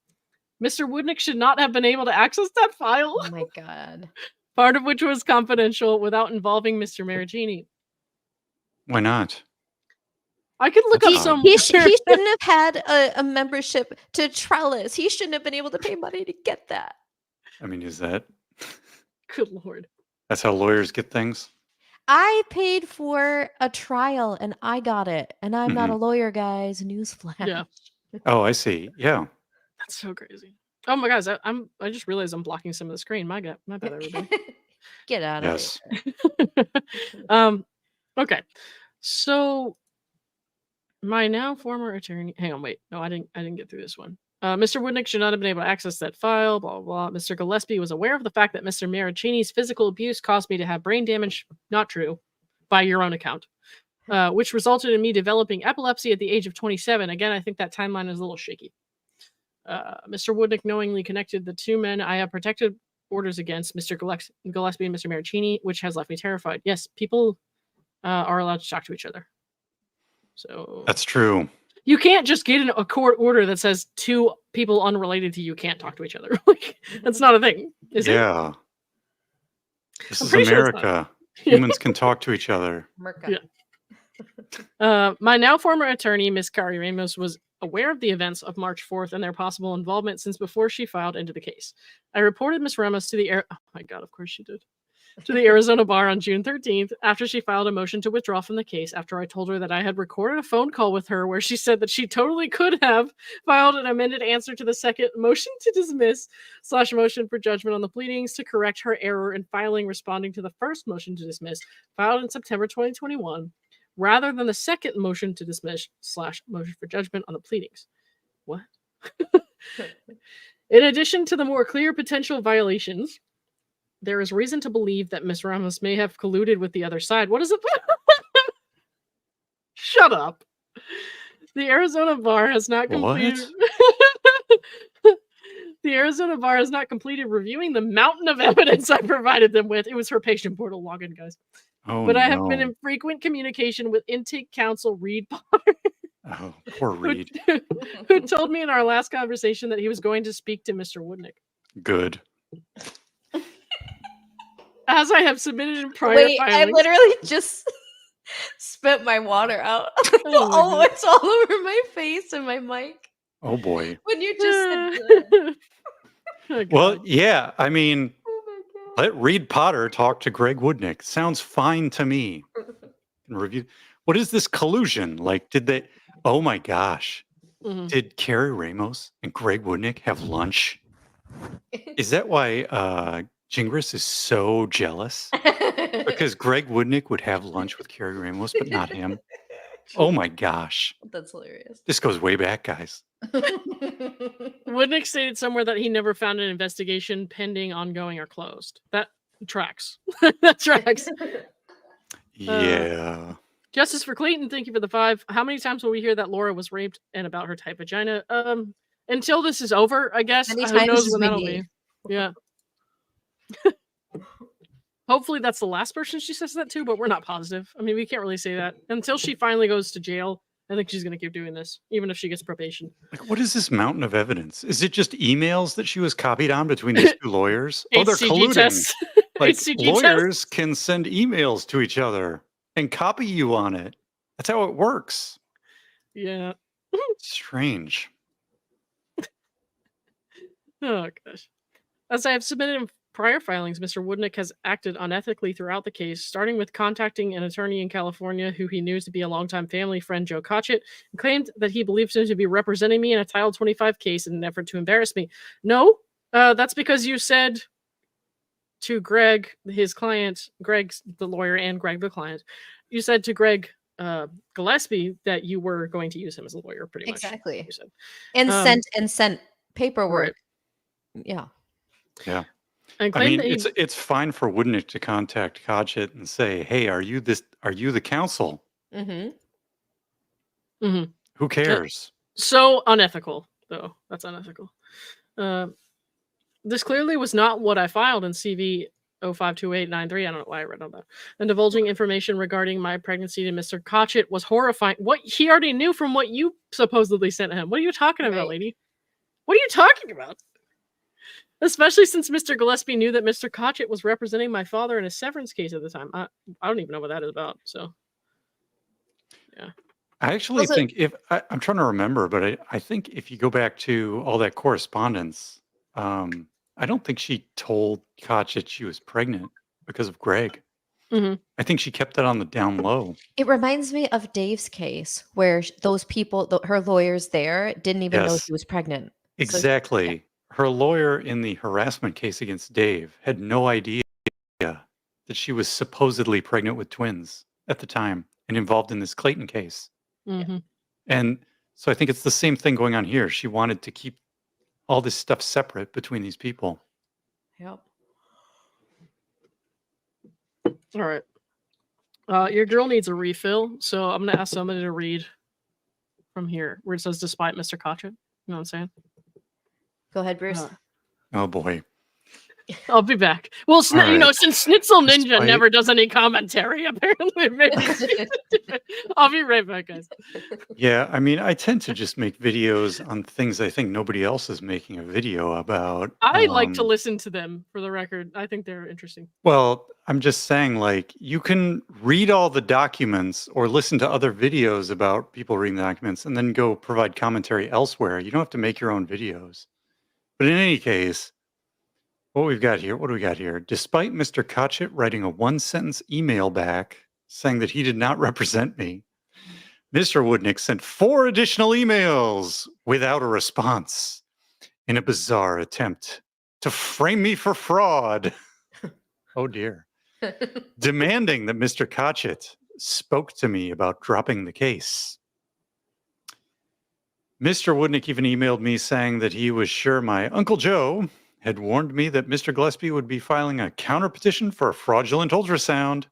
Mr. Woodnick should not have been able to access that file. Oh my god. Part of which was confidential without involving Mr. Marraccini. Why not? I could look up some. He shouldn't have had a membership to Trellis. He shouldn't have been able to pay money to get that. I mean, is that... Good Lord. That's how lawyers get things? I paid for a trial and I got it. And I'm not a lawyer, guys. Newsflash. Yeah. Oh, I see. Yeah. That's so crazy. Oh my guys, I just realized I'm blocking some of the screen. My bad, everybody. Get out of Yes. Okay. So my now former attorney. Hang on, wait. No, I didn't get through this one. Mr. Woodnick should not have been able to access that file. Blah blah blah. Mr. Gillespie was aware of the fact that Mr. Marraccini's physical abuse caused me to have brain damage. Not true, by your own account. Which resulted in me developing epilepsy at the age of 27. Again, I think that timeline is a little shaky. Mr. Woodnick knowingly connected the two men I have protected orders against, Mr. Gillespie and Mr. Marraccini, which has left me terrified. Yes, people are allowed to talk to each other. So That's true. You can't just get a court order that says two people unrelated to you can't talk to each other. Like, that's not a thing, is it? Yeah. This I'm is pretty sure it's America. Humans can talk to each other. Merca. Yeah. My now former attorney, Miss Kari Ramos, was aware of the events of March 4th and their possible involvement since before she filed into the case. I reported Miss Ramos to the oh my god, of course she did. To the Arizona bar on June 13th after she filed a motion to withdraw from the case after I told her that I had recorded a phone call with her where she said that she totally could have filed an amended answer to the second motion to dismiss / motion for judgment on the pleadings to correct her error in filing responding to the first motion to dismiss filed in September 2021 rather than the second motion to dismiss / motion for judgment on the pleadings. What? In addition to the more clear potential violations, there is reason to believe that Ms. Ramos may have colluded with the other side. What is it? Shut up. The Arizona bar has not completed. The Arizona bar has not completed reviewing the mountain of evidence I provided them with. It was her patient portal login, guys. Oh, but I have been in frequent communication with intake counsel Reed Potter. Oh, poor Reed. Who told me in our last conversation that he was going to speak to Mr. Woodnick. Good. As I have submitted in prior Wait, filings. I literally just spit my water out. Oh, it's all over my face and my mic. Oh boy. When you just said that. Oh, Well, God. yeah, I mean, Oh my god. let Reed Potter talk to Greg Woodnick. Sounds fine to me. And review. What is this collusion? Like, did they? Oh my gosh. Mhm. Did Carrie Ramos and Greg Woodnick have lunch? Is that why Gingras is so jealous? Because Greg Woodnick would have lunch with Carrie Ramos, but not him. Oh my gosh. That's hilarious. This goes way back, guys. Woodnick stated somewhere that he never found an investigation pending, ongoing, or closed. That tracks. That tracks. Yeah. Justice for Clayton, thank you for the 5. How many times will we hear that Laura was raped and about her tight vagina? Until this is over, I guess. Many Who times knows as when we that'll need. be? Yeah. Hopefully that's the last person she says that to, but we're not positive. I mean, we can't really say that. Until she finally goes to jail, I think she's going to keep doing this, even if she gets probation. Like, what is this mountain of evidence? Is it just emails that she was copied on between these two lawyers? Oh, they're HCG colluding. tests. Like, HCG lawyers tests. can send emails to each other and copy you on it. That's how it works. Yeah. Strange. Oh, gosh. As I have submitted in prior filings, Mr. Woodnick has acted unethically throughout the case, starting with contacting an attorney in California who he knew to be a longtime family friend, Joe Cotchett, and claimed that he believed him to be representing me in a Title 25 case in an effort to embarrass me. No, that's because you said to Greg, his client, Greg's the lawyer and Greg the client, you said to Greg Gillespie that you were going to use him as a lawyer, pretty much. Exactly. You said. And sent paperwork. Right. Yeah. Yeah. And I claimed mean, that it's fine for Woodnick to contact Cotchett and say, "Hey, are you the counsel?" Mm-hmm. Who cares? So unethical, though. That's unethical. This clearly was not what I filed in CV 052893. I don't know why I read all that. And divulging information regarding my pregnancy to Mr. Cotchett was horrifying. What he already knew from what you supposedly sent him. What are you talking about, Right. lady? What are you talking about? Especially since Mr. Gillespie knew that Mr. Cotchett was representing my father in a severance case at the time. I don't even know what that is about. So, yeah. I actually think I'm trying to remember, but I think if you go back to all that correspondence, I don't think she told Cotchett she was pregnant because of Greg. Mhm. I think she kept that on the down low. It reminds me of Dave's case where those people, her lawyers there, didn't even know Yes. she was pregnant. Exactly. Her lawyer in the harassment case against Dave had no idea that she was supposedly pregnant with twins at the time and involved in this Clayton case. Mhm. And so I think it's the same thing going on here. She wanted to keep all this stuff separate between these people. Yep. All right. Your girl needs a refill, so I'm gonna ask somebody to read from here where it says, "Despite Mr. Cotchett." You know what I'm saying? Go ahead, Bruce. Oh boy. I'll be back. Well, All right. since Schnitzel Ninja Despite- never does any commentary, apparently, maybe. I'll be right back, guys. Yeah, I mean, I tend to just make videos on things I think nobody else is making a video about. I like to listen to them, for the record. I think they're interesting. Well, I'm just saying, like, you can read all the documents or listen to other videos about people reading the documents and then go provide commentary elsewhere. You don't have to make your own videos. But in any case, what do we got here? Despite Mr. Cotchett writing a one-sentence email back saying that he did not represent me, Mr. Woodnick sent 4 additional emails without a response in a bizarre attempt to frame me for fraud. Oh dear. Demanding that Mr. Cotchett spoke to me about dropping the case. Mr. Woodnick even emailed me saying that he was sure my Uncle Joe had warned me that Mr. Gillespie would be filing a counter petition for a fraudulent ultrasound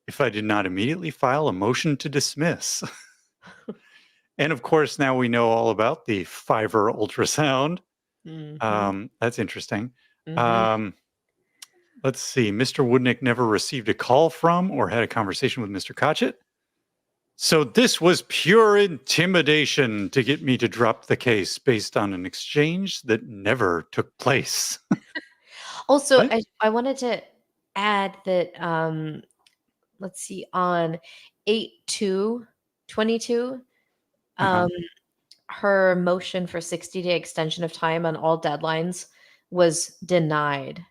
if I did not immediately file a motion to dismiss. And of course, now we know all about the Fiverr ultrasound. That's interesting. Let's see. Mr. Woodnick never received a call from or had a conversation with Mr. Cotchett. So this was pure intimidation to get me to drop the case based on an exchange that never took place. Also, What? I wanted to add that, let's see, on 8/2/22, her motion for 60-day extension of time on all deadlines was denied.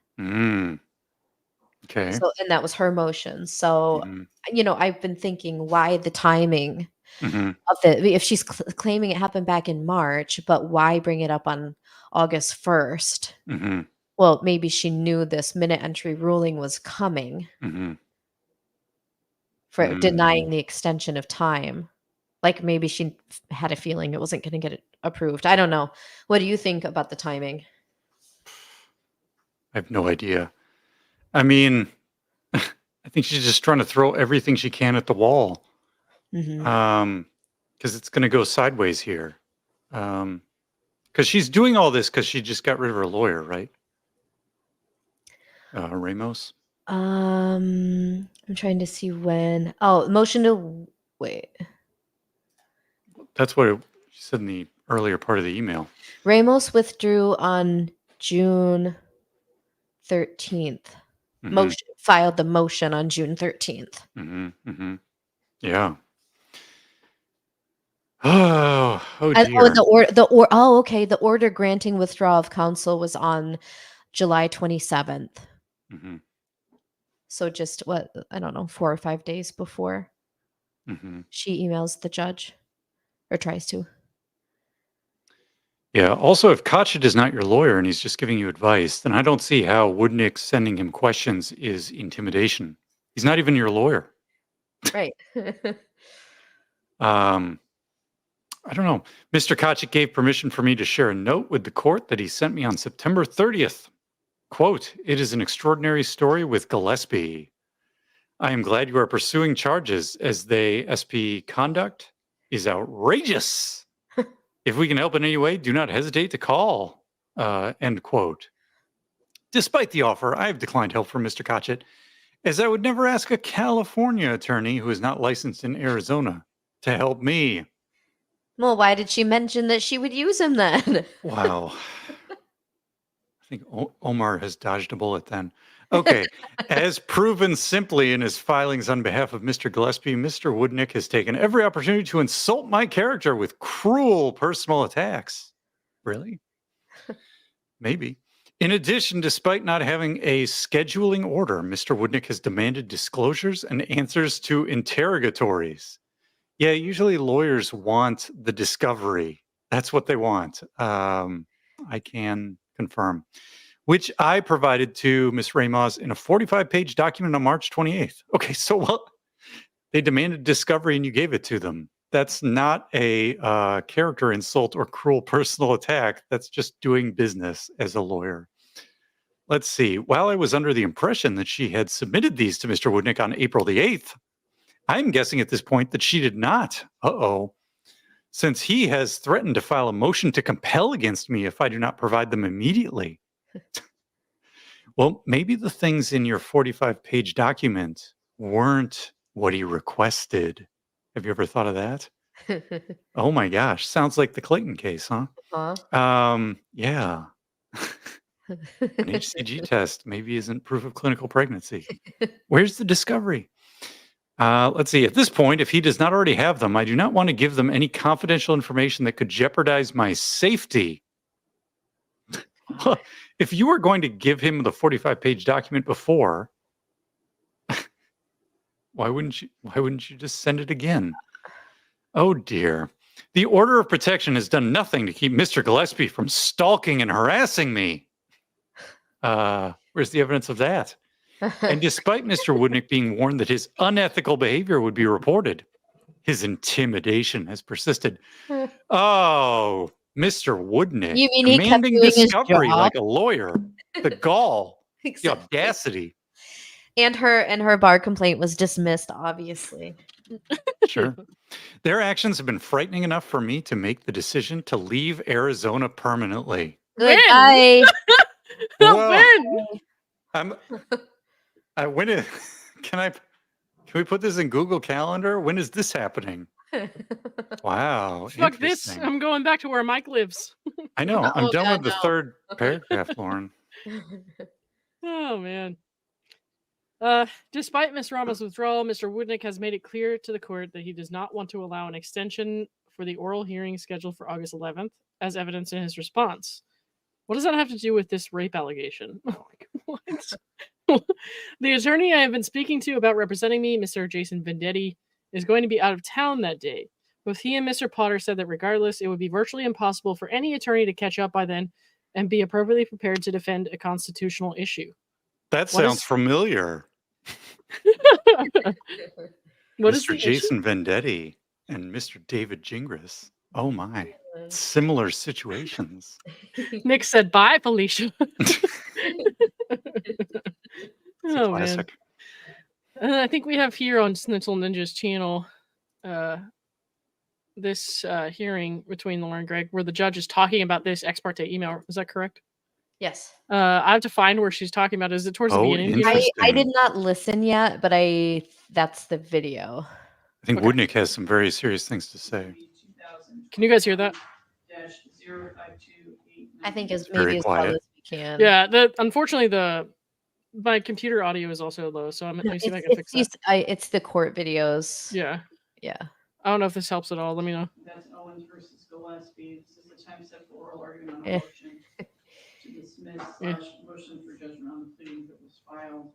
Okay. So, and that was her motion. So, I've been thinking why the timing of if she's claiming it happened back in March, but why bring it up on August 1st? Well, maybe she knew this minute entry ruling was coming for denying the extension of time. Like maybe she had a feeling it wasn't going to get approved. I don't know. What do you think about the timing? I have no idea. I mean, I think she's just trying to throw everything she can at the wall. Because it's going to go sideways here. Because she's doing all this because she just got rid of her lawyer, right? Ramos. I'm trying to see when. Oh, motion to wait. That's what she said in the earlier part of the email. Ramos withdrew on June 13th. Motion filed the motion on June 13th. Yeah. Oh And, dear. the order granting withdrawal of counsel was on July 27th. So just what, I don't know, 4 or 5 days before she emails the judge or tries to. Yeah. Also, if Kotchit is not your lawyer and he's just giving you advice, then I don't see how Woodnick sending him questions is intimidation. He's not even your lawyer. Right. I don't know. Mr. Kotchit gave permission for me to share a note with the court that he sent me on September 30th. Quote, "It is an extraordinary story with Gillespie. I am glad you are pursuing charges as they SP conduct is outrageous. If we can help in any way, do not hesitate to call." End quote. Despite the offer, I have declined help from Mr. Kotchit, as I would never ask a California attorney who is not licensed in Arizona to help me. Well, why did she mention that she would use him then? Wow. I think Omar has dodged a bullet then. Okay. As proven simply in his filings on behalf of Mr. Gillespie, Mr. Woodnick has taken every opportunity to insult my character with cruel personal attacks. Really? Maybe. In addition, despite not having a scheduling order, Mr. Woodnick has demanded disclosures and answers to interrogatories. Yeah, usually lawyers want the discovery. That's what they want. I can confirm. Which I provided to Ms. Ramos in a 45-page document on March 28th. Okay, so well, they demanded discovery and you gave it to them. That's not a character insult or cruel personal attack. That's just doing business as a lawyer. Let's see. While I was under the impression that she had submitted these to Mr. Woodnick on April the 8th, I'm guessing at this point that she did not. Since he has threatened to file a motion to compel against me if I do not provide them immediately. Well, maybe the things in your 45-page document weren't what he requested. Have you ever thought of that? Oh my gosh, sounds like the Clayton case, huh? Yeah. An HCG test maybe isn't proof of clinical pregnancy. Where's the discovery? Let's see. At this point, if he does not already have them, I do not want to give them any confidential information that could jeopardize my safety. If you were going to give him the 45-page document before, why wouldn't you just send it again? Oh dear. The order of protection has done nothing to keep Mr. Gillespie from stalking and harassing me. Where's the evidence of that? And despite Mr. Woodnick being warned that his unethical behavior would be reported, his intimidation has persisted. Oh, Mr. Woodnick, You mean he kept demanding doing his discovery job? like a lawyer. The gall, Exactly. the audacity. And her bar complaint was dismissed, obviously. Sure. Their actions have been frightening enough for me to make the decision to leave Arizona permanently. Goodbye. When? Can we put this in Google Calendar? When is this happening? Wow. Fuck this. interesting. I'm going back to where Mike lives. I know. I'm Oh, done God, with the no. third paragraph, Lauren. Oh, man. Despite Ms. Rama's withdrawal, Mr. Woodnick has made it clear to the court that he does not want to allow an extension for the oral hearing scheduled for August 11th, as evidenced in his response. What does that have to do with this rape allegation? What? The attorney I have been speaking to about representing me, Mr. Jason Vendetti, is going to be out of town that day. Both he and Mr. Potter said that regardless, it would be virtually impossible for any attorney to catch up by then and be appropriately prepared to defend a constitutional issue. That What sounds is- familiar. What is Mr. the Jason Vendetti. and Mr. David Gingras. Oh my. Similar situations. Nick said, "Bye, Felicia." It's a Oh man. classic. I think we have here on Snitzel Ninja's channel this hearing between Laura and Greg where the judge is talking about this ex parte email. Is that correct? Yes. I have to find where she's talking about. Is it towards the Oh, beginning? I did not listen yet, but that's the video. I think Okay. Woodnick has some very serious things to say. Can you guys hear that? I think as Very maybe as quiet. well as we can. Yeah, unfortunately my computer audio is also low, so let me see if I can fix that. It's the court videos. Yeah. Yeah. I don't know if this helps at all. Let me know. That's Owens versus Gillespie. This is the time set for oral argument on a motion to dismiss / motion for judgment on the pleading that was filed.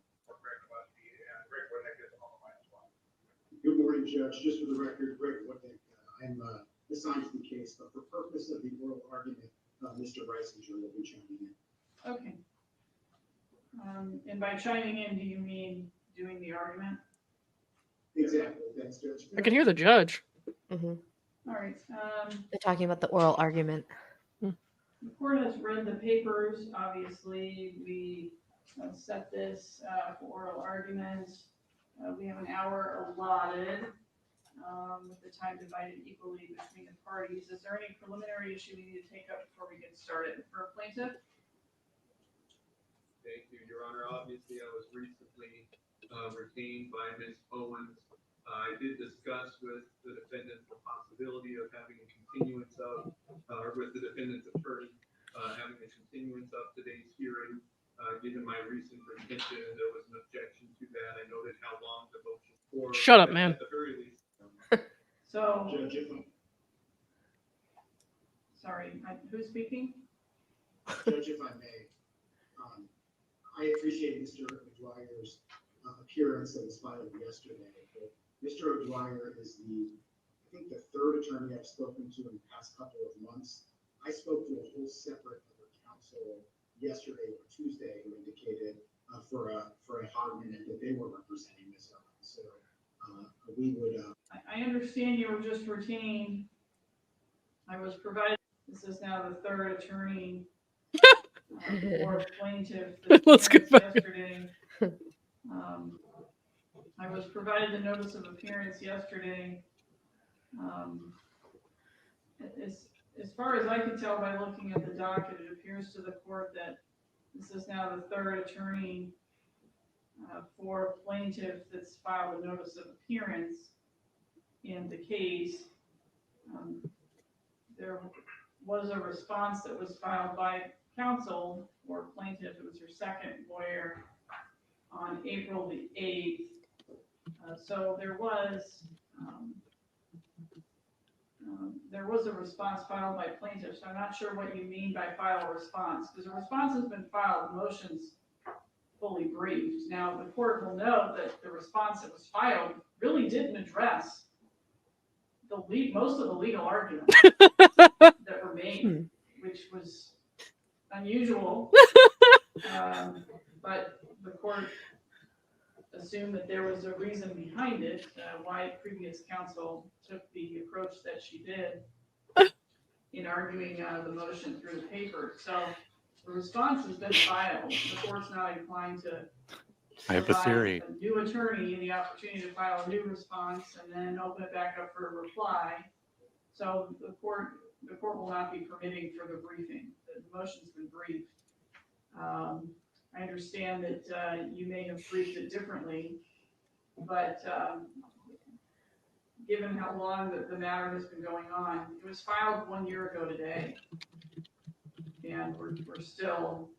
Good morning, Judge. Just for the record, Greg Woodnick, I'm assigned to the case, but for purpose of the oral argument, Mr. Reisinger will be chiming in. Okay. And by chiming in, do you mean doing the argument? Exactly. Thanks, Judge. I can hear the judge. Mhm. All right. They're talking about the oral argument. The court has read the papers. Obviously, we set this for oral argument. We have an hour allotted with the time divided equally between the parties. Is there any preliminary issue we need to take up before we get started? For a plaintiff? Thank you, Your Honor. Obviously, I was recently retained by Ms. Owens. I did discuss with the defendant the possibility of having a continuance of, or with the defendant's attorney, having a continuance of today's hearing. Given my recent retention, there was an objection to that. I noted how long the motion for. Shut up, man. At the very least. So, Judge, if I, sorry, who's speaking? Judge, if I may, I appreciate Mr. O'Dwyer's appearance that was filed yesterday. But Mr. O'Dwyer is I think the third attorney I've spoken to in the past couple of months. I spoke to a whole separate other counsel yesterday or Tuesday who indicated for a hot minute that they were representing Ms. Owens. So we would. I understand you were just retained. I was provided. This is now the third attorney or plaintiff. Let's go back. Yesterday. I was provided the notice of appearance yesterday. As far as I can tell by looking at the docket, it appears to the court that this is now the third attorney for plaintiff that's filed a notice of appearance in the case. There was a response that was filed by counsel for plaintiff. It was her second lawyer on April the 8th. So there was a response filed by plaintiff. So I'm not sure what you mean by file a response, because a response has been filed, the motion's fully briefed. Now the court will note that the response that was filed really didn't address most of the legal arguments that were made, which was unusual. But the court assumed that there was a reason behind it, why previous counsel took the approach that she did in arguing the motion through the paper. So the response has been filed. The court's not inclined to I have a theory. A new attorney the opportunity to file a new response and then open it back up for a reply. So the court will not be permitting further briefing. The motion's been briefed. I understand that you may have briefed it differently, but given how long the matter has been going on, it was filed 1 year ago today, and we're still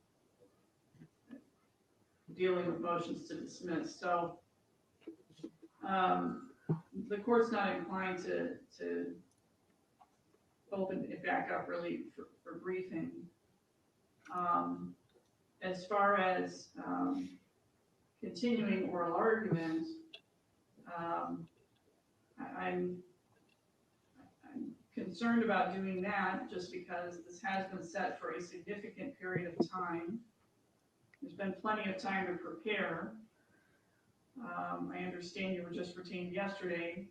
dealing with motions to dismiss. So the court's not inclined to open it back up really for briefing. As far as continuing oral arguments, I'm concerned about doing that just because this has been set for a significant period of time. There's been plenty of time to prepare. I understand you were just retained yesterday,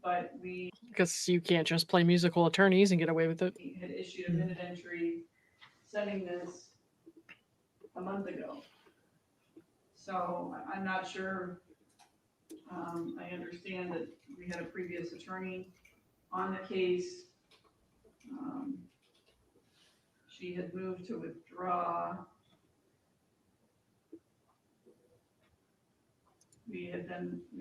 but we Because you can't just play musical attorneys and get away with it. had issued a minute entry sending this a month ago. So I'm not sure. I understand that we had a previous attorney on the case. She had moved to withdraw. We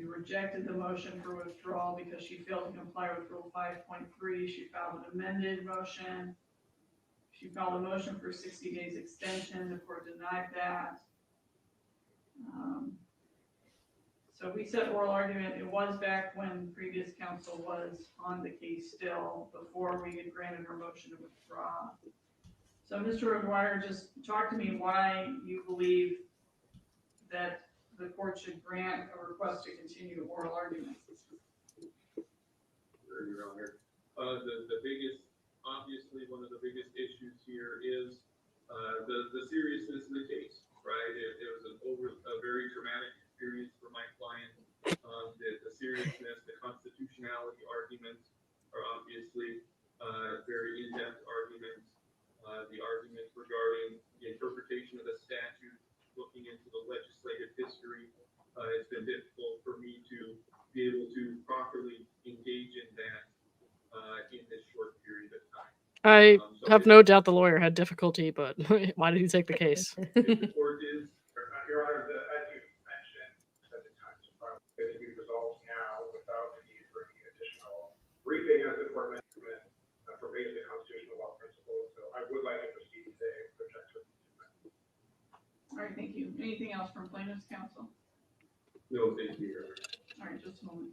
rejected the motion for withdrawal because she failed to comply with Rule 5.3. She filed an amended motion. She filed a motion for 60 days extension. The court denied that. So we set oral argument. It was back when previous counsel was on the case still, before we had granted her motion to withdraw. So Mr. O'Dwyer, just talk to me why you believe that the court should grant a request to continue oral argument. Your Honor. The biggest, obviously, one of the biggest issues here is the seriousness of the case, right? It was a very traumatic experience for my client. The seriousness, the constitutionality arguments are obviously very in-depth arguments. The arguments regarding the interpretation of the statute, looking into the legislative history, it's been difficult for me to be able to properly engage in that in this short period of time. I have no doubt the lawyer had difficulty, but why did he take the case? If the court is, Your Honor, as you mentioned, that the time to file could be resolved now without the need for any additional briefing as the court mentioned for basic constitutional law principles. So I would like to proceed today with objection. All right, thank you. Anything else from plaintiff's counsel? no, thank you, Your Honor. All right, just a moment.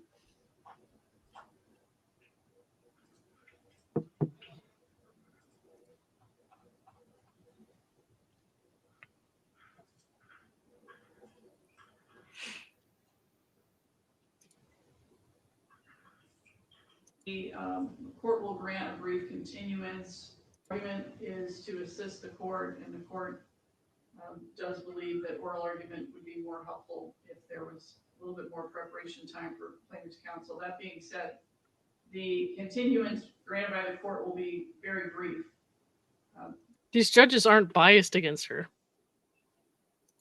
The court will grant a brief continuance. Argument is to assist the court, and the court does believe that oral argument would be more helpful if there was a little bit more preparation time for plaintiff's counsel. That being said, the continuance granted by the court will be very brief. These judges aren't biased against her.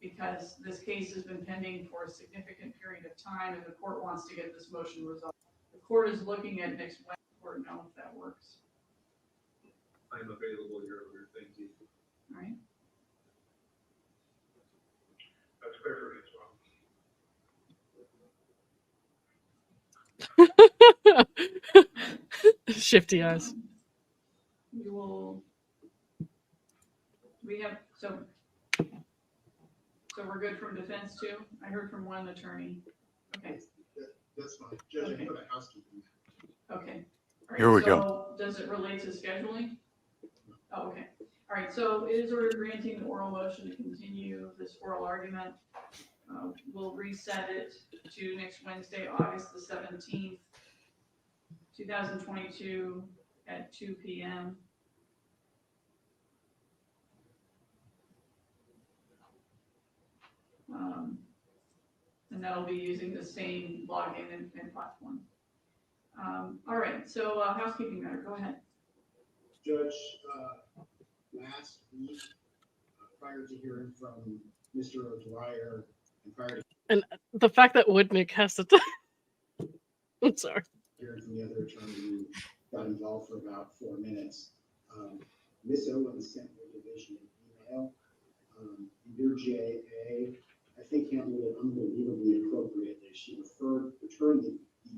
Because this case has been pending for a significant period of time, and the court wants to get this motion resolved. The court is looking at next Wednesday. Court know if that works. I'm available, Your Honor. Thank you. All right. That's clear for me as well. Shifty eyes. We will. We have so we're good from defense too. I heard from one attorney. Okay. That's fine. Judge, I have a housekeeping. Okay. All right, Here we so go. Does it relate to scheduling? Oh, okay. All right, so it is ordered granting the oral motion to continue this oral argument. We'll reset it to next Wednesday, August the 17th, 2022 at 2 p.m. And that'll be using the same login and platform. All right, so housekeeping matter, go ahead. Judge, last week, prior to hearing from Mr. O'Dwyer and prior to The fact that Woodnick has to. I'm sorry. hearing from the other attorney who got involved for about 4 minutes, Ms. Owens sent the division an email. Your JA, I think, handled it unbelievably appropriately. She returned the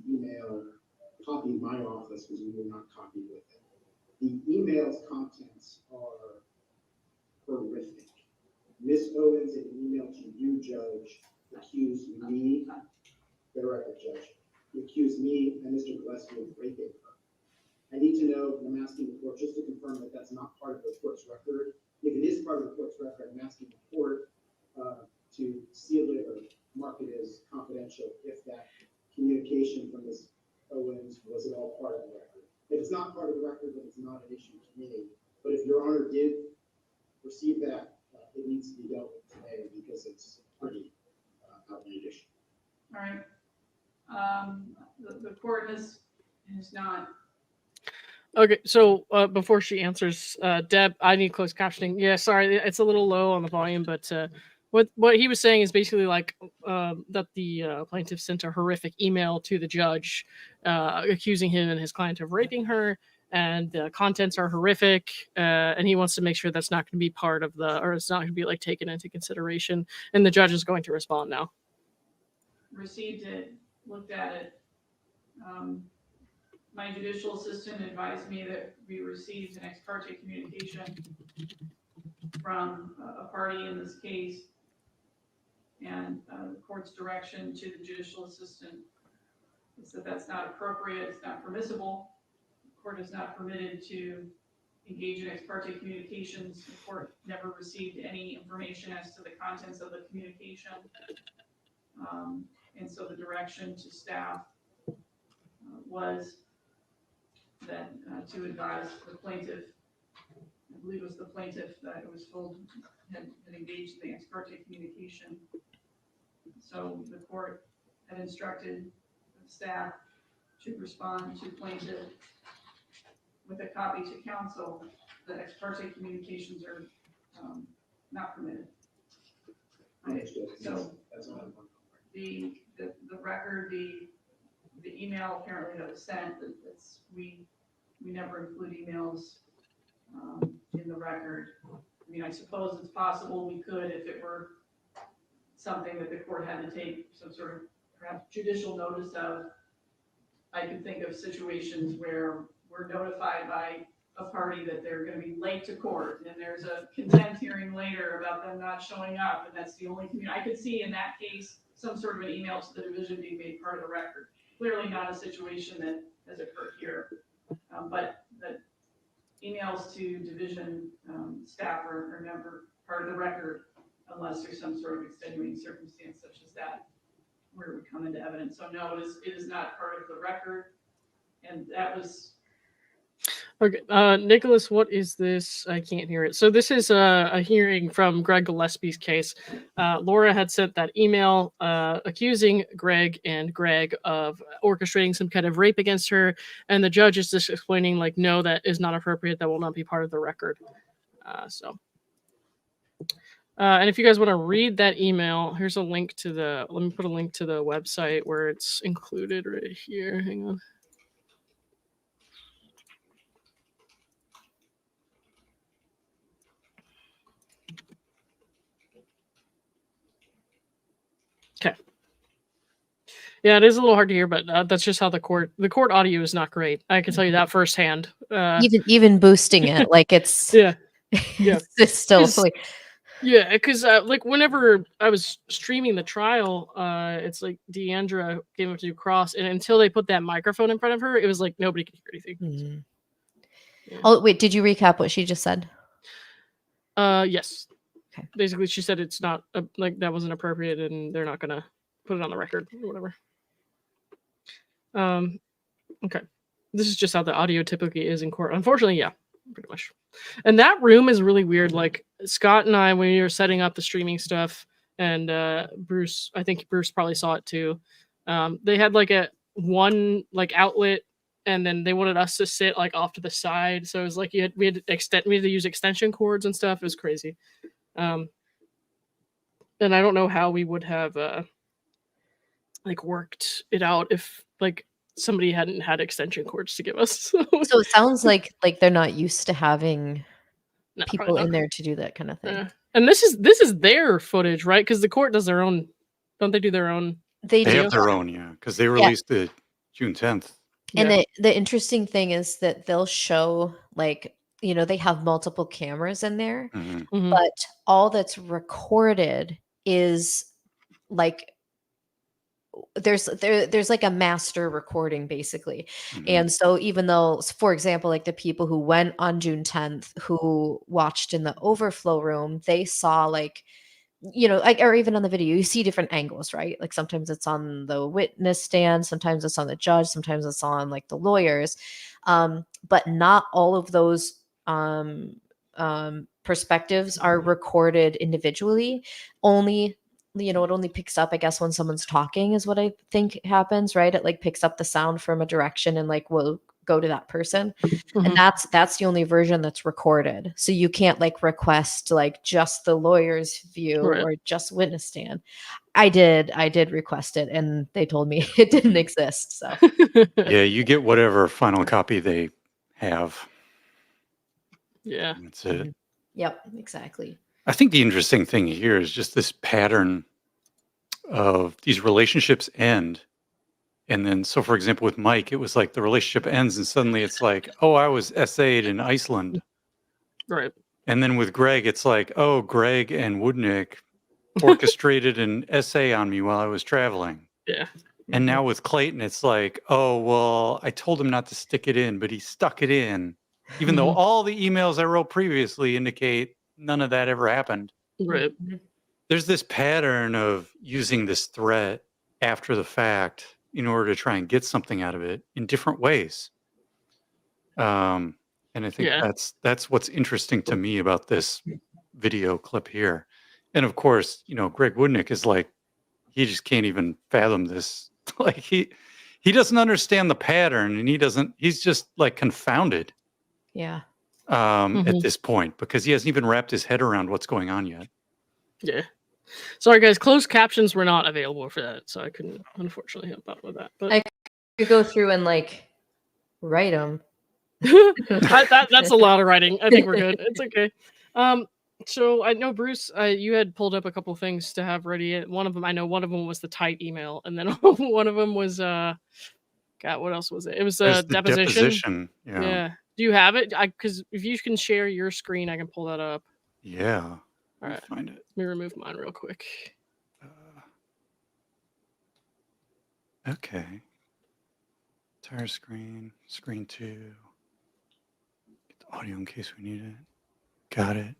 email, copied my office because we were not copied with it. The email's contents are horrific. Ms. Owens, in an email to you, Judge, accused me, the record, Judge, accused me and Mr. Gillespie of raping her. I need to know, and I'm asking the court just to confirm that that's not part of the court's record. If it is part of the court's record, I'm asking the court to seal it or mark it as confidential if that communication from Ms. Owens was at all part of the record. If it's not part of the record, then it's not an issue to me. But if Your Honor did receive that, it needs to be dealt with today because it's pretty outlandish. All right. The court has and is not. Okay, so before she answers, Deb, I need closed captioning. Yeah, sorry, it's a little low on the volume, but what he was saying is basically like that the plaintiff sent a horrific email to the judge accusing him and his client of raping her, and the contents are horrific, and he wants to make sure that's not going to be part of or it's not going to be like taken into consideration, and the judge is going to respond now. Received it, looked at it. My judicial assistant advised me that we received an ex parte communication from a party in this case, and the court's direction to the judicial assistant is that that's not appropriate, it's not permissible. The court is not permitted to engage in ex parte communications. The court never received any information as to the contents of the communication. And so the direction to staff was that to advise the plaintiff, I believe it was the plaintiff that it was told had engaged in the ex parte communication. So the court had instructed the staff to respond to plaintiff with a copy to counsel that ex parte communications are not permitted. So the record, the email apparently that was sent, we never include emails in the record. I mean, I suppose it's possible we could if it were something that the court had to take some sort of perhaps judicial notice of. I can think of situations where we're notified by a party that they're going to be late to court, and there's a contempt hearing later about them not showing up, and that's the only I could see in that case some sort of an email to the division being made part of the record. Clearly not a situation that has occurred here, but the emails to division staff are never part of the record unless there's some sort of extenuating circumstance such as that where it would come into evidence. So no, it is not part of the record, and that was. Okay, Nicholas, what is this? I can't hear it. So this is a hearing from Greg Gillespie's case. Laura had sent that email accusing Greg of orchestrating some kind of rape against her, and the judge is just explaining like, no, that is not appropriate. That will not be part of the record. And if you guys want to read that email, here's a link to let me put a link to the website where it's included right here. Hang on. Okay. Yeah, it is a little hard to hear, but that's just how the court audio is not great. I can tell you that firsthand. Even boosting it, like it's yeah. it's still fully. Yeah, because like whenever I was streaming the trial, it's like Deandra came up to do cross, and until they put that microphone in front of her, it was like nobody could hear anything. Yeah. Oh wait, did you recap what she just said? Yes. Okay. Basically, she said it's not like that wasn't appropriate, and they're not gonna put it on the record or whatever. Okay. This is just how the audio typically is in court. Unfortunately, yeah, pretty much. And that room is really weird. Like Scott and I, when we were setting up the streaming stuff, and Bruce, I think Bruce probably saw it too. They had like one outlet, and then they wanted us to sit like off to the side. So it was like we had to use extension cords and stuff. It was crazy. And I don't know how we would have like worked it out if like somebody hadn't had extension cords to give us. So it sounds like they're not used to having people in not. there to do that kind of thing. And this is their footage, right? Because the court does their own. Don't they do their own? They do have their own, yeah, because they released it June 10th. And the interesting thing is that they'll show like, they have multiple cameras in there, but all that's recorded is like there's like a master recording basically. And so even though, for example, like the people who went on June 10th who watched in the overflow room, they saw like, or even on the video, you see different angles, right? Like sometimes it's on the witness stand, sometimes it's on the judge, sometimes it's on like the lawyers. But not all of those perspectives are recorded individually. Only it only picks up, I guess, when someone's talking is what I think happens, right? It like picks up the sound from a direction and like will go to that person. Mhm. And that's the only version that's recorded. So you can't like request like just the lawyer's view Right. or just witness stand. I did request it and they told me it didn't exist. So Yeah, you get whatever final copy they have. Yeah. That's it. yep, exactly. I think the interesting thing here is just this pattern of these relationships end. And then, so for example, with Mike, it was like the relationship ends and suddenly it's like, oh, I was SA'd in Iceland. Right. And then with Greg, it's like, oh, Greg and Woodnick orchestrated an essay on me while I was traveling. Yeah. And now with Clayton, it's like, oh, well, I told him not to stick it in, but he stuck it in. Even though all the emails I wrote previously indicate none of that ever happened. Right. There's this pattern of using this threat after the fact in order to try and get something out of it in different ways. And I think Yeah. that's what's interesting to me about this video clip here. And of course, Greg Woodnick is like, he just can't even fathom this. Like he doesn't understand the pattern, and he's just like confounded Yeah. at this point because he hasn't even wrapped his head around what's going on yet. Yeah. Sorry, guys. Closed captions were not available for that, so I couldn't, unfortunately, help out with that. But You go through and like write them. that's a lot of writing. I think we're good. It's okay. So I know, Bruce, you had pulled up a couple things to have ready. One of them was the tight email, and then one of them was God, what else was it? It was There's a the deposition. Yeah. Yeah. Do you have it? Because if you can share your screen, I can pull that up. Yeah. All Let me right. find it. Let me remove mine real quick. Okay. Entire screen, screen 2. Get the audio in case we need it. Got it.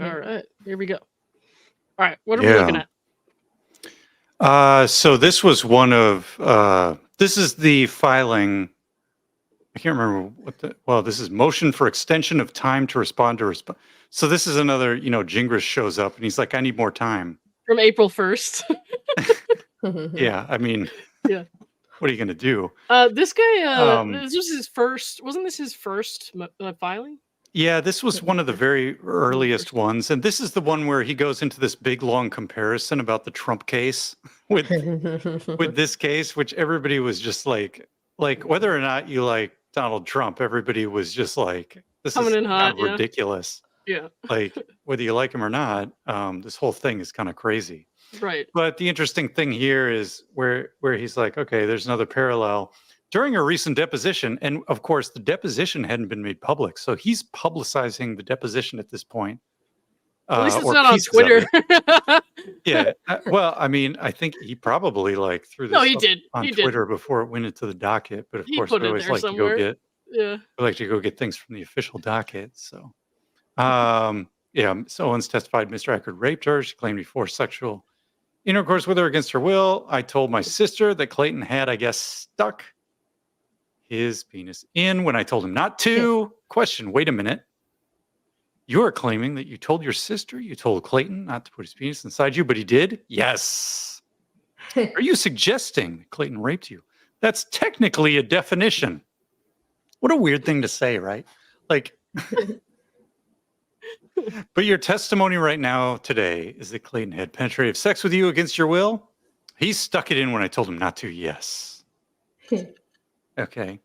All right. Here we go. All right. What are we looking at? So this was one of this is the filing. I can't remember this is motion for extension of time to respond to respond. So this is another, Gingras shows up and he's like, I need more time. From April 1st. Yeah, I mean, yeah. What are you going to do? This guy, this was his first, wasn't this his first filing? Yeah, this was one of the very earliest ones. And this is the one where he goes into this big, long comparison about the Trump case with this case, which everybody was just like whether or not you like Donald Trump, everybody was just like, this Coming is in hot, kind of ridiculous. Yeah. Like, whether you like him or not, this whole thing is kind of crazy. Right. But the interesting thing here is where he's like, okay, there's another parallel. During a recent deposition, and of course, the deposition hadn't been made public, so he's publicizing the deposition at this point. At least it's not on Twitter. Yeah. Well, I mean, I think he probably threw this on Twitter before it went into the docket. But of course, we always like to go get we like to go get things from the official docket. So, yeah. So Owens testified Mr. Echard raped her. She claimed he forced sexual intercourse with her against her will. I told my sister that Clayton had, I guess, stuck his penis in when I told him not to. Question, wait a minute. You are claiming that you told your sister, you told Clayton not to put his penis inside you, but he did? Yes. Are you suggesting that Clayton raped you? That's technically a definition. What a weird thing to say, right? Like, but your testimony right now today is that Clayton had penetrative sex with you against your will? He stuck it in when I told him not to. Yes. Okay.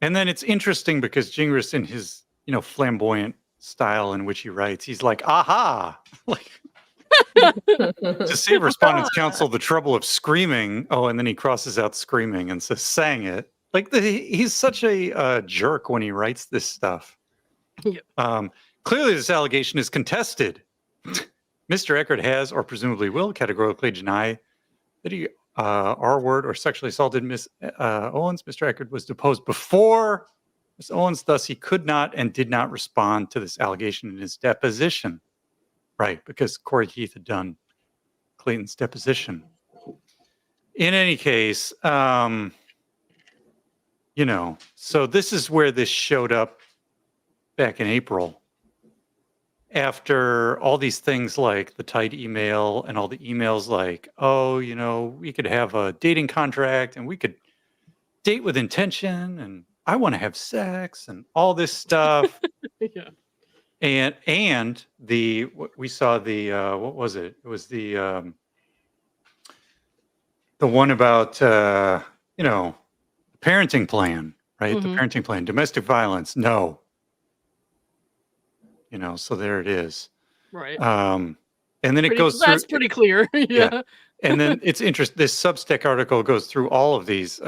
And then it's interesting because Gingras, in his, flamboyant style in which he writes, he's like, aha, like to save respondents counsel the trouble of screaming. Oh, and then he crosses out screaming and says, sang it. Like he's such a jerk when he writes this stuff. Yep. Clearly, this allegation is contested. Mr. Echard has, or presumably will, categorically deny that he R-word or sexually assaulted Miss Owens. Mr. Echard was deposed before Miss Owens, thus he could not and did not respond to this allegation in his deposition. Right, because Corey Keith had done Clayton's deposition. In any case, so this is where this showed up back in April. after all these things like the tight email and all the emails like, oh, we could have a dating contract and we could date with intention and I want to have sex and all this stuff. Yeah. And we saw the what was it? It was the one about parenting plan, right? The parenting plan, domestic violence, no. So there it is. Right. And then it goes through. That's pretty clear. Yeah. And then it's interesting. This Substack article goes through all of these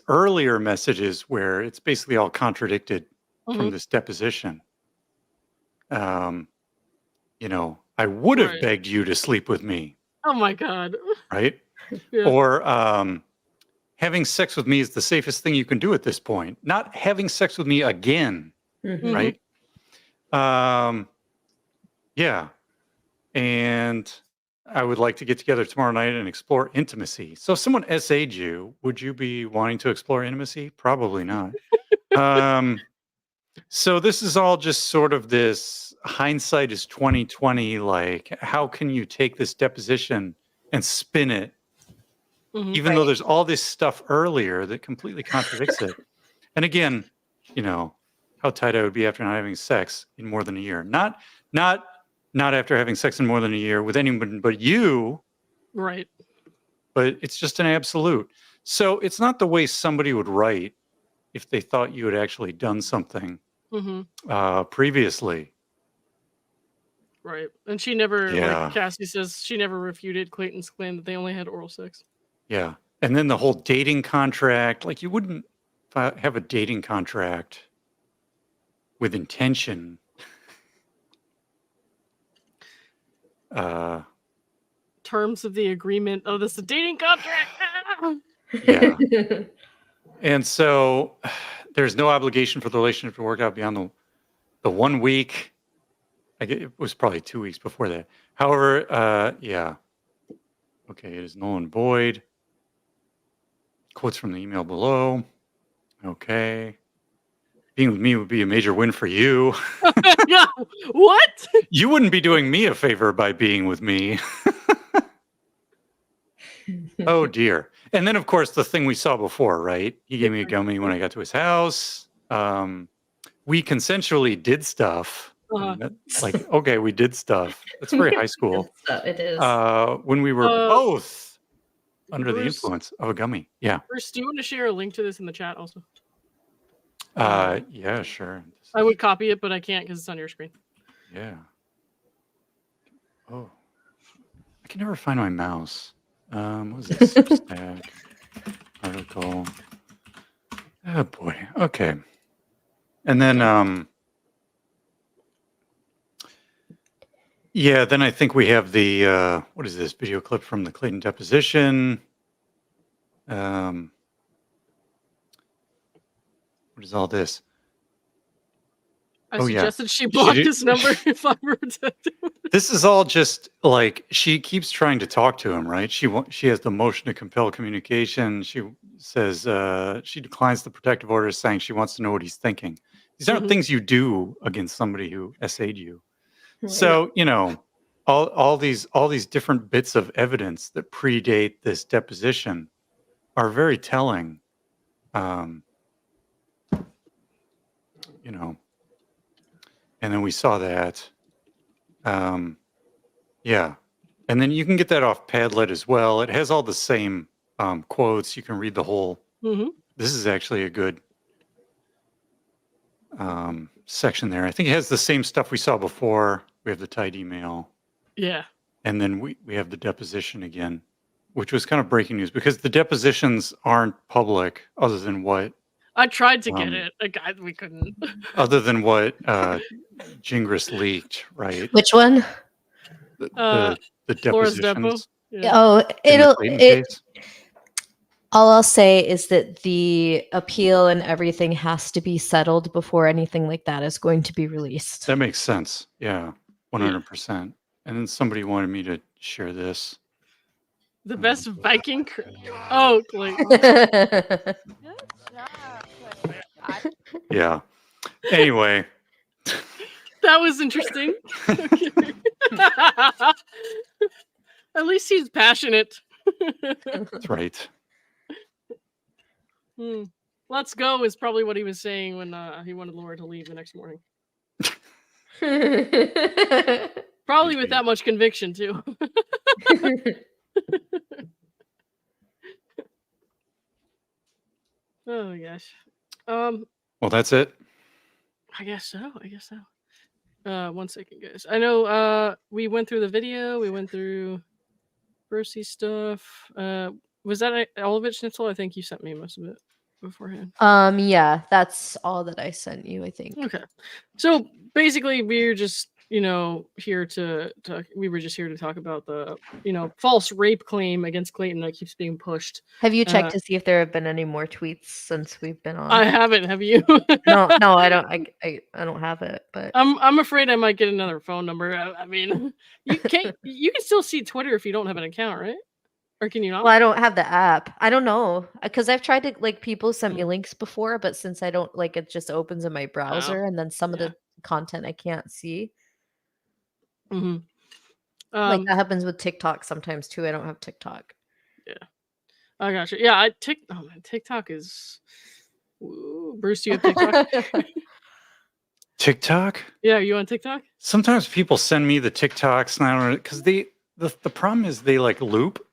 earlier messages where it's basically all contradicted from this deposition. I would have begged you to sleep with me. Oh my God. Right. Yeah. Or having sex with me is the safest thing you can do at this point. Not having sex with me again. Right. Yeah. And I would like to get together tomorrow night and explore intimacy. So if someone SA'd you, would you be wanting to explore intimacy? Probably not. So this is all just sort of this hindsight is 2020. Like, how can you take this deposition and spin it, even though there's all this stuff earlier that completely contradicts it? And again, how tight I would be after not having sex in more than a year. Not after having sex in more than a year with anyone but you. Right. But it's just an absolute. So it's not the way somebody would write if they thought you had actually done something previously. Right. And she never, Yeah. like Cassie says, she never refuted Clayton's claim that they only had oral sex. Yeah. And then the whole dating contract, like you wouldn't have a dating contract with intention. Terms of the agreement. Oh, this is a dating contract. Yeah. And so there's no obligation for the relationship to work out beyond the 1 week. It was probably 2 weeks before that. However, yeah. Okay, it is null and void. Quotes from the email below. Okay. Being with me would be a major win for you. Yeah. What? You wouldn't be doing me a favor by being with me. Oh, dear. And then, of course, the thing we saw before, right? He gave me a gummy when I got to his house. We consensually did stuff. Like, okay, we did stuff. That's very high school. It is. When we were both under the Bruce- influence of a gummy. Yeah. Bruce, do you want to share a link to this in the chat also? Yeah, sure. I would copy it, but I can't because it's on your screen. Yeah. Oh. I can never find my mouse. What was this? Substack article. Oh boy. Okay. And then yeah, then I think we have the what is this video clip from the Clayton deposition? What is all this? I Oh, yeah. suggested she block did- this number if I were protected. This is all just like she keeps trying to talk to him, right? She has the motion to compel communication. She says she declines the protective order, saying she wants to know what he's thinking. These aren't things you do against somebody who SA'd you. So all these different bits of evidence that predate this deposition are very telling. And then we saw that. Yeah. And then you can get that off Padlet as well. It has all the same quotes. You can read the whole. This is actually a good section there. I think it has the same stuff we saw before. We have the tight email. Yeah. And then we have the deposition again, which was kind of breaking news because the depositions aren't public other than what I tried to get it. We couldn't. other than what Gingras leaked, right? Which one? The Laura's depositions. depo. Yeah. Oh, in the Clayton case. all I'll say is that the appeal and everything has to be settled before anything like that is going to be released. That makes sense. Yeah, 100%. And then somebody wanted me to share this. The best Viking. Oh, Clayton. Yeah. Anyway, That was interesting. Okay. At least he's passionate. That's right. Let's go is probably what he was saying when he wanted Laura to leave the next morning. Probably with that much conviction too. Oh gosh. Well, that's it. I guess so. 1 second, guys. I know we went through the video, we went through Brucey stuff. Was that all of it, Schnitzel? I think you sent me most of it beforehand. Yeah, that's all that I sent you, I think. Okay. So basically we're just, here to we were just here to talk about the, false rape claim against Clayton that keeps being pushed. Have you checked to see if there have been any more tweets since we've been on? I haven't. Have you? No, I don't. I don't have it. But I'm afraid I might get another phone number. I mean, you can still see Twitter if you don't have an account, right? Or can you not? well, I don't have the app. I don't know because I've tried to people sent me links before, but since I don't it just opens in my browser, and then some of the content I can't see. Mm-hmm. That happens with TikTok sometimes too. I don't have TikTok. Yeah, I gotcha. Yeah, TikTok is. Ooh, Bruce, do you have TikTok? TikTok? Yeah, are you on TikTok? Sometimes people send me the TikToks, and I don't know because the problem is they loop.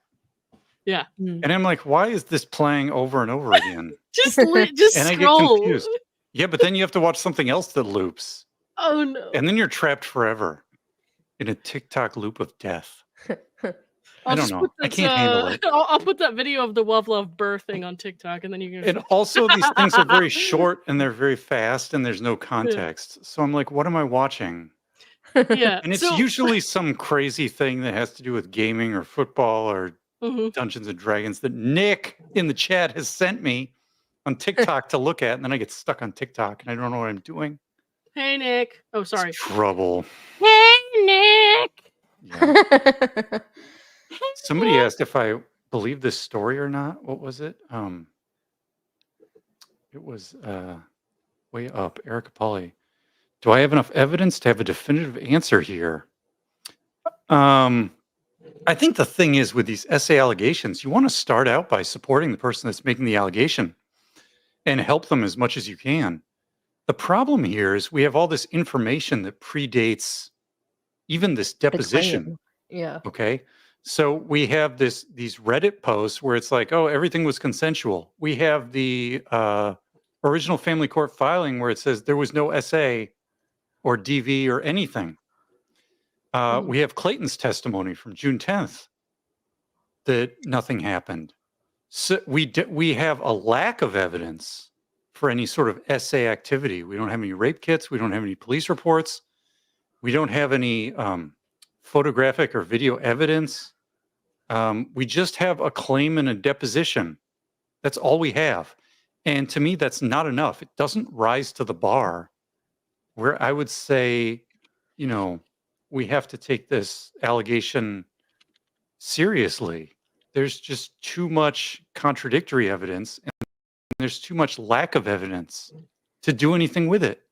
Yeah, and I'm like, why is this playing over and over again? just and scroll. I get confused. Yeah, but then you have to watch something else that loops. Oh no! And then you're trapped forever in a TikTok loop of death. I don't know. I can't handle it. I'll put that video of the love burr thing on TikTok, and then you can. And also, these things are very short and they're very fast, and there's no context. So I'm like, what am I watching? Yeah, and it's usually some crazy thing that has to do with gaming or football or Dungeons and Dragons that Nick in the chat has sent me on TikTok to look at, and then I get stuck on TikTok and I don't know what I'm doing. Hey Nick. Oh, sorry. It's trouble. Hey Nick. Yeah. Somebody asked if I believe this story or not. What was it? It was way up. Erica Polly. Do I have enough evidence to have a definitive answer here? I think the thing is with these essay allegations, you want to start out by supporting the person that's making the allegation and help them as much as you can. The problem here is we have all this information that predates even this deposition. Yeah. Okay. So we have these Reddit posts where it's like, oh, everything was consensual. We have the original family court filing where it says there was no SA or DV or anything. We have Clayton's testimony from June 10th that nothing happened. So we have a lack of evidence for any sort of SA activity. We don't have any rape kits. We don't have any police reports. We don't have any photographic or video evidence. We just have a claim and a deposition. That's all we have. And to me, that's not enough. It doesn't rise to the bar where I would say, we have to take this allegation seriously. There's just too much contradictory evidence, and there's too much lack of evidence to do anything with it.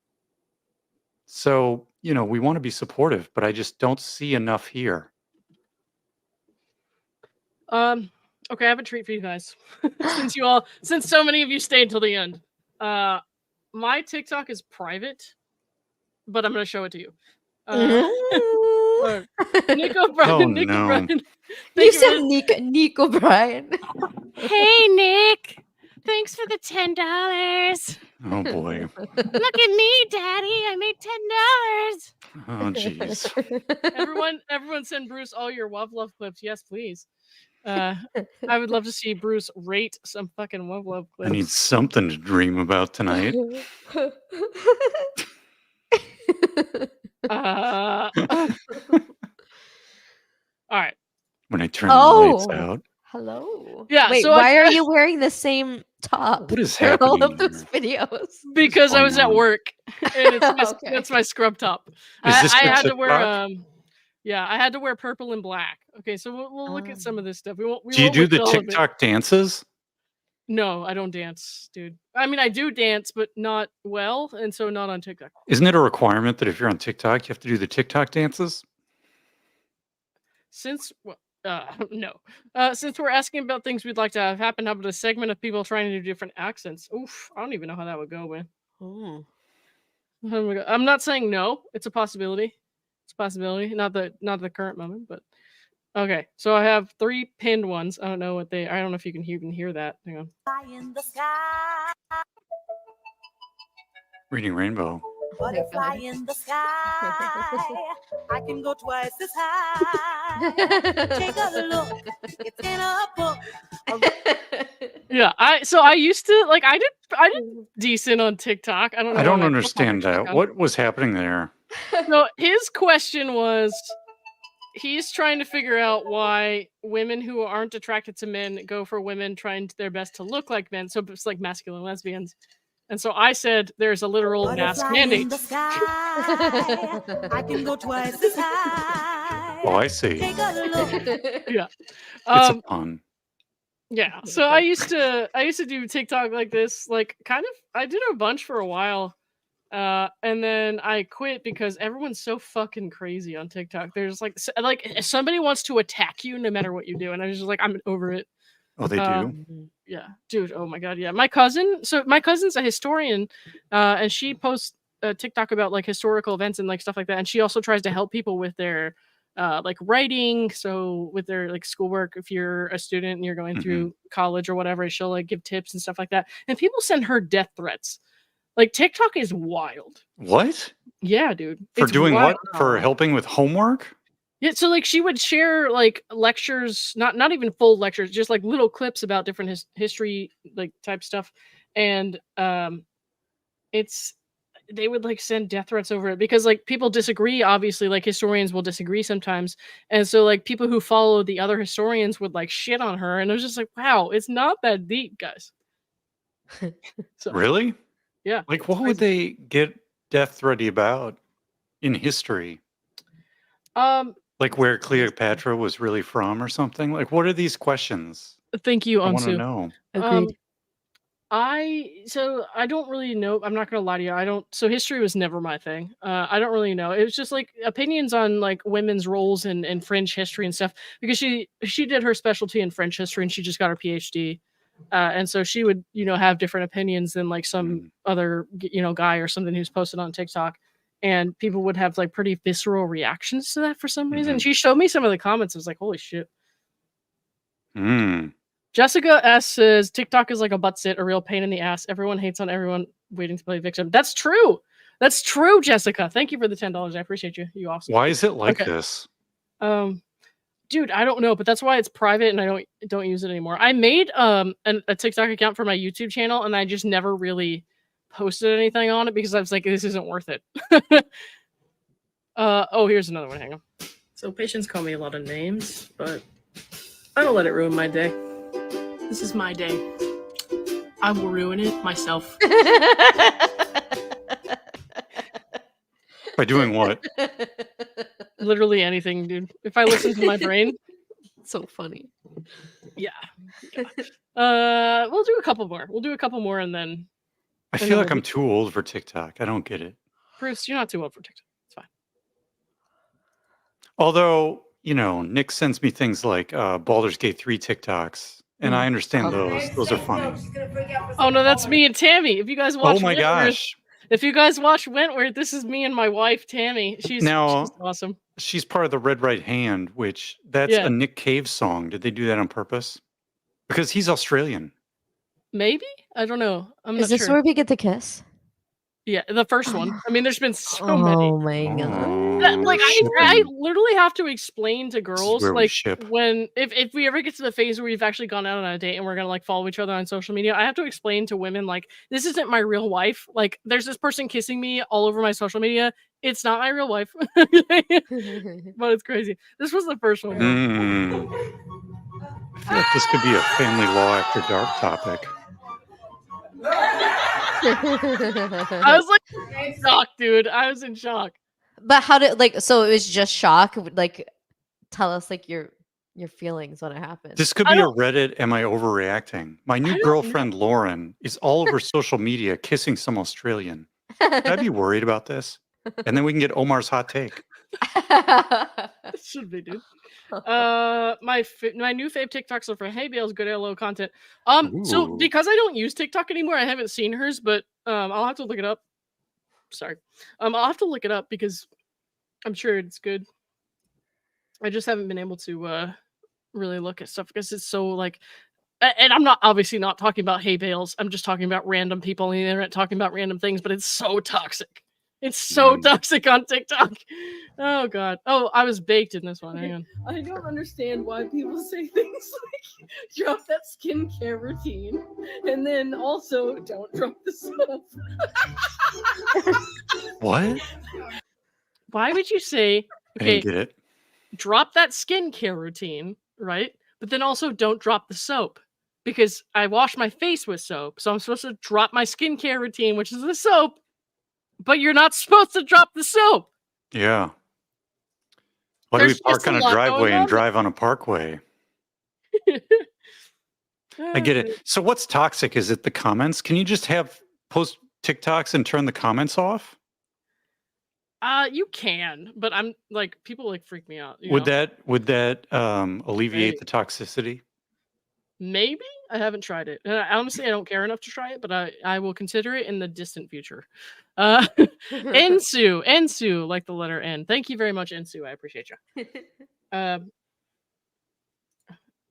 So, we want to be supportive, but I just don't see enough here. Okay, I have a treat for you guys. since so many of you stayed till the end. My TikTok is private, but I'm going to show it to you. Nick O'Brien. Oh, Nick no. O'Brien. You said Nick O'Brien. Hey, Nick. Thanks for the $10. Oh, boy. Look at me, Daddy. I made $10. Oh, jeez. Everyone send Bruce all your Love clips. Yes, please. I would love to see Bruce rate some fucking Love clips. I need something to dream about tonight. All right. When I turn the lights out. Hello. Yeah. Wait, so why are you wearing the same top? What is for happening all of those here? videos? Because I was at work. And Okay. it's my scrub top. Is this I your had to TikTok? wear I had to wear purple and black. Okay, so we'll look at some of this stuff. We won't Do you do look the at all of it. TikTok dances? No, I don't dance, dude. I mean, I do dance, but not well, and so not on TikTok. Isn't it a requirement that if you're on TikTok, you have to do the TikTok dances? Since no, since we're asking about things we'd like to have happen, how about a segment of people trying to do different accents? Oof, I don't even know how that would go, man. Ooh. I'm not saying no. It's a possibility. It's a possibility. Not the current moment, but okay. So I have 3 pinned ones. I don't know what they. I don't know if you can even hear that. Hang on. In the sky, Reading Rainbow. butterfly in the sky. I can go twice as high. Take a look, it's in a book. Yeah, I used to like I did decent on TikTok. I don't know. I don't why my understand profile that. picture's What was happening there? gone. So his question was, he's trying to figure out why women who aren't attracted to men go for women trying their best to look like men. So it's like masculine lesbians. And so I said, there's a literal mask Butterfly in mandate. the sky. I can go twice as high. Oh, I see. Take a look. Yeah. It's a pun. Yeah. So I used to do TikTok like this, like kind of I did a bunch for a while. And then I quit because everyone's so fucking crazy on TikTok. There's like somebody wants to attack you no matter what you do, and I was just like, I'm over it. Oh, they do? Yeah, dude. Oh my god, yeah. My cousin's a historian, and she posts a TikTok about like historical events and like stuff like that, and she also tries to help people with their like writing. So with their like schoolwork, if you're a student and you're going through college or whatever, she'll like give tips and stuff like that. And people send her death threats. Like TikTok is wild. What? Yeah, dude. For It's doing wild. what? For helping with homework? Yeah, so like she would share like lectures, not even full lectures, just like little clips about different history like type stuff, and they would like send death threats over it because like people disagree. Obviously, like historians will disagree sometimes, and so like people who follow the other historians would like shit on her, and it was just like, wow, it's not that deep, guys. So, Really? yeah. Like, what would they get death threaty about in history? Like where Cleopatra was really from or something? Like, what are these questions? Thank you, I want to Ansu. know. Agreed. I don't really know. I'm not gonna lie to you. So history was never my thing. I don't really know. It was just like opinions on like women's roles in French history and stuff because she did her specialty in French history and she just got her PhD. And so she would, have different opinions than like some other, guy or something who's posted on TikTok. And people would have like pretty visceral reactions to that for some reason. She showed me some of the comments. I was like, holy shit. Jessica S says TikTok is like a butt sit, a real pain in the ass. Everyone hates on everyone waiting to play victim. That's true. That's true, Jessica. Thank you for the $10. I appreciate you. You awesome. Why is it like this? Dude, I don't know, but that's why it's private and I don't use it anymore. I made a TikTok account for my YouTube channel and I just never really posted anything on it because I was like, this isn't worth it. Here's another one. Hang on. So patients call me a lot of names, but I don't let it ruin my day. This is my day. I will ruin it myself. By doing what? Literally anything, dude. If I listen to my brain. So funny. Yeah. We'll do a couple more and then I feel like I'm too old for TikTok. I don't get it. Bruce, you're not too old for TikTok. It's fine. Although, Nick sends me things like Baldur's Gate 3 TikToks, and I understand those. Those are funny. Oh no, that's me and Tammy. If you guys watch Oh my gosh. If you guys watch Wentworth, this is me and my wife, Tammy. She's awesome. She's part of the Red Right Hand, which that's a Nick Cave song. Did they do that on purpose? Because he's Australian. Maybe? I don't know. I'm Is not this sure. where we get the kiss? Yeah, the first one. I mean, there's been so many. Oh my god. Like I literally have to explain to girls like ship. when if we ever get to the phase where we've actually gone out on a date and we're gonna like follow each other on social media, I have to explain to women like this isn't my real wife. Like there's this person kissing me all over my social media. It's not my real wife. But it's crazy. This was the first one. I feel like this could be a family law after dark topic. I was like in shock, dude. I was in shock. But how did so it was just shock? Like tell us like your your feelings when it happens. This could I be a don't- Reddit, am I overreacting? My new don't girlfriend, Lauren, is all over social media kissing some Australian. Should I be worried about this? And then we can get Omar's hot take. It should be, dude. My new fave TikToks are for Hey Bales, good LO content. So Ooh. because I don't use TikTok anymore, I haven't seen hers, but I'll have to look it up. Sorry. I'll have to look it up because I'm sure it's good. I just haven't been able to really look at stuff because it's so like, and I'm not obviously not talking about Hey Bales. I'm just talking about random people on the internet talking about random things, but it's so toxic. It's so toxic on TikTok. Oh god. Oh, I was baked in this one. Hang on. I don't understand why people say things like drop that skincare routine and then also don't drop the soap. What? Why would you say I didn't get it. drop that skincare routine, right? But then also don't drop the soap because I wash my face with soap. So I'm supposed to drop my skincare routine, which is the soap, but you're not supposed to drop the soap. Yeah. Why do we There's park just a on a lot going driveway and on. drive on a parkway? I get it. So what's toxic? Is it the comments? Can you just have post TikToks and turn the comments off? You can, but I'm like people like freak me out. Would that alleviate the toxicity? Maybe I haven't tried it. Honestly, I don't care enough to try it, but I will consider it in the distant future. Ensu, like the letter N. Thank you very much, Ensu. I appreciate you.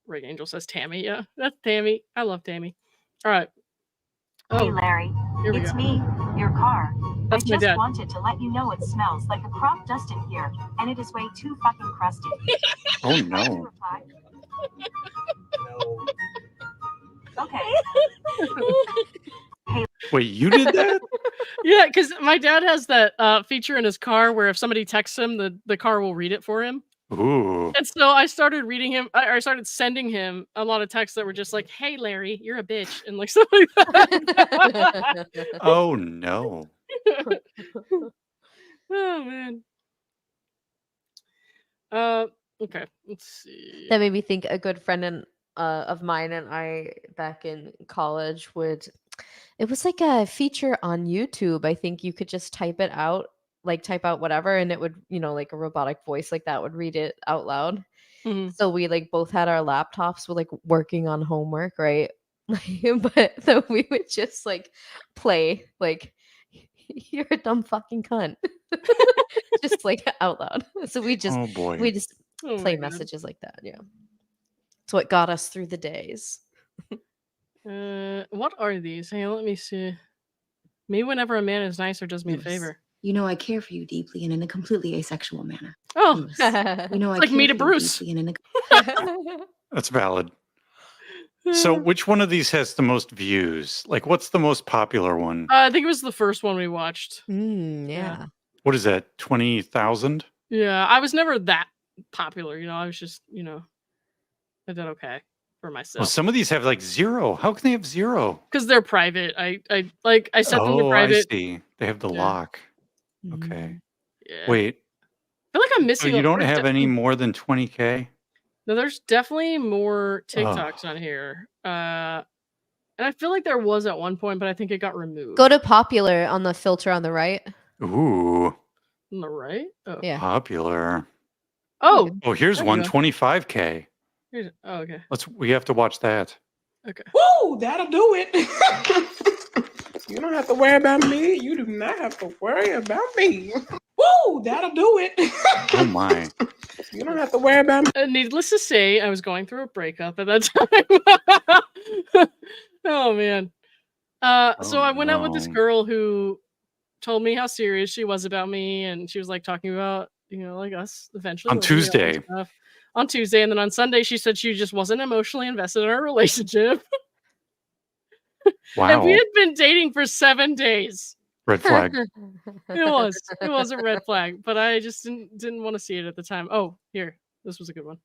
Rig Angel says Tammy. Yeah, that's Tammy. I love Tammy. All right. Hey Larry, here we it's go. me, your car. That's I my just dad. wanted to let you know it smells like a crop dust in here, and it is way too fucking crusty. Oh Did you no. reply? Okay. Wait, you did that? Yeah, because my dad has that feature in his car where if somebody texts him, the car will read it for him. Ooh. And so I started reading him. I started sending him a lot of texts that were just like, "Hey, Larry, you're a bitch," and like stuff like that. Oh no. Oh man. Okay. Let's see. That made me think a good friend of mine and I back in college it was like a feature on YouTube. I think you could just type it out, like type out whatever, and it would, like a robotic voice like that would read it out loud. Mhm. So we like both had our laptops with like working on homework, right? But then we would just like play like you're a dumb fucking cunt. Just like out loud. So we just Oh boy. Oh play my God. messages like that. Yeah. It's what got us through the days. What are these? Hey, let me see. Me whenever a man is nice or does me a favor. You know I care for you deeply and in a completely asexual manner. Oh, Bruce, you know I like care me to for you Bruce. deeply and in a That's valid. So which one of these has the most views? Like what's the most popular one? I think it was the first one we watched. Yeah. What is that? 20,000? Yeah, I was never that popular. I was just, I did okay for Well, myself some of these have like 0. How can they have 0? because they're private. I set them to Oh, I private. see. They have the Yeah. lock. Okay. Yeah. Wait. I feel like I'm So missing. you don't there's have any definitely- more than 20K? No, there's definitely more TikToks on here. And I feel like there was at one point, but I think it got removed. Go to popular on the filter on the right. Ooh, On the right? Oh. Yeah. popular. Oh, Oh, here's There you one, go. 25K. oh, okay. We have to watch that. Okay. Woo, that'll do it. You don't have to worry about me. You do not have to worry about me. Woo, that'll do it. Oh my. You don't have to worry about me. Needless to say, I was going through a breakup at that time. Oh man. So I went out with this no. girl who told me how serious she was about me, and she was like talking about, like us eventually. On living together and Tuesday. stuff. On Tuesday, and then on Sunday, she said she just wasn't emotionally invested in our relationship. Wow. And we had been dating for 7 days. Red flag. It was a red flag, but I just didn't want to see it at the time. Oh, here, this was a good one.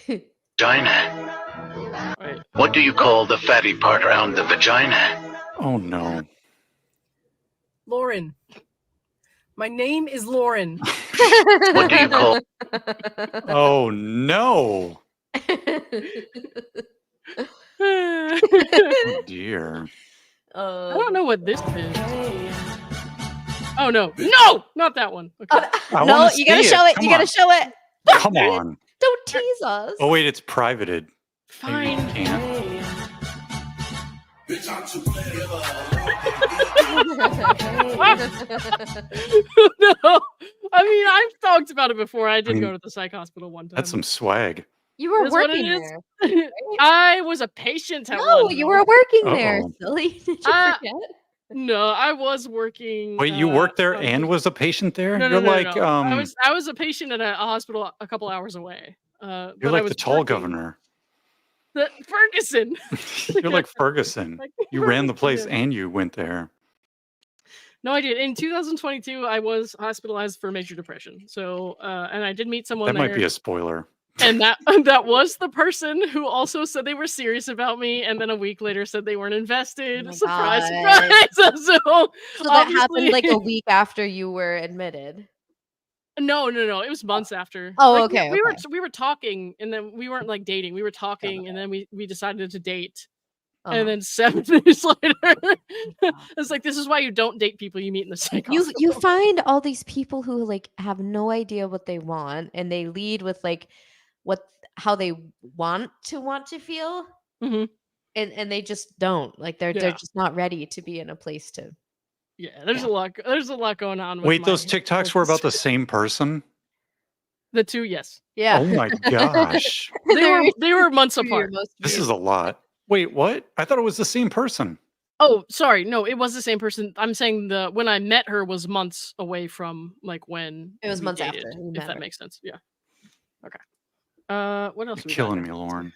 Vagina. Right. What do you call the fatty part around the vagina? Oh no. Lauren. My name is Lauren. What do you call Oh no. Oh dear. I don't know what this is. Oh no, no, not that one. Okay. No, you gotta show it. Come You gotta on. show it. Come on. Don't tease us. Oh wait, it's privated. Fine. Maybe you can't. No, I mean I've talked about it before. I did go to the psych hospital one time. That's some swag. You were That's what working it there. is. I was a patient at No, one. you were working there, Uh-oh. silly. Did you forget? No, I was working. Wait, you worked there on- and was a patient there? No, no, You're no, like no. I was a patient at a hospital a couple hours away. you're but I like was the tall working- governor. Ferguson. You're like Ferguson. You ran the place Yeah. and you went there. No, I did. In 2022, I was hospitalized for major depression. So, and I did meet someone That there. might be a spoiler. And that was the person who also said they were serious about me, and then a week later said they weren't invested. Oh my Surprise, God. surprise! So that happened obviously- like a week after you were admitted. No. It was months after. Oh, Like, okay, We were talking, and then we weren't like dating. We were talking, and then we decided to date. Uh-huh. And then 7 days later, it's like, this is why you don't date people you meet in the psych You hospital. find all these people who like have no idea what they want, and they lead with like how they want to feel, Mhm. and they just don't like they're Yeah. just not ready to be in a place to. Yeah, there's a lot going on. With Wait, my those TikToks were about the same person? the two. Yes, Yeah. Oh my gosh. they were months apart. This is a lot. Wait, what? I thought it was the same person. Oh, sorry. No, it was the same person. I'm saying when I met her was months away from like when It was we months dated, after you if met that her. makes sense. Yeah. Okay. What else? You're killing me, Lauren.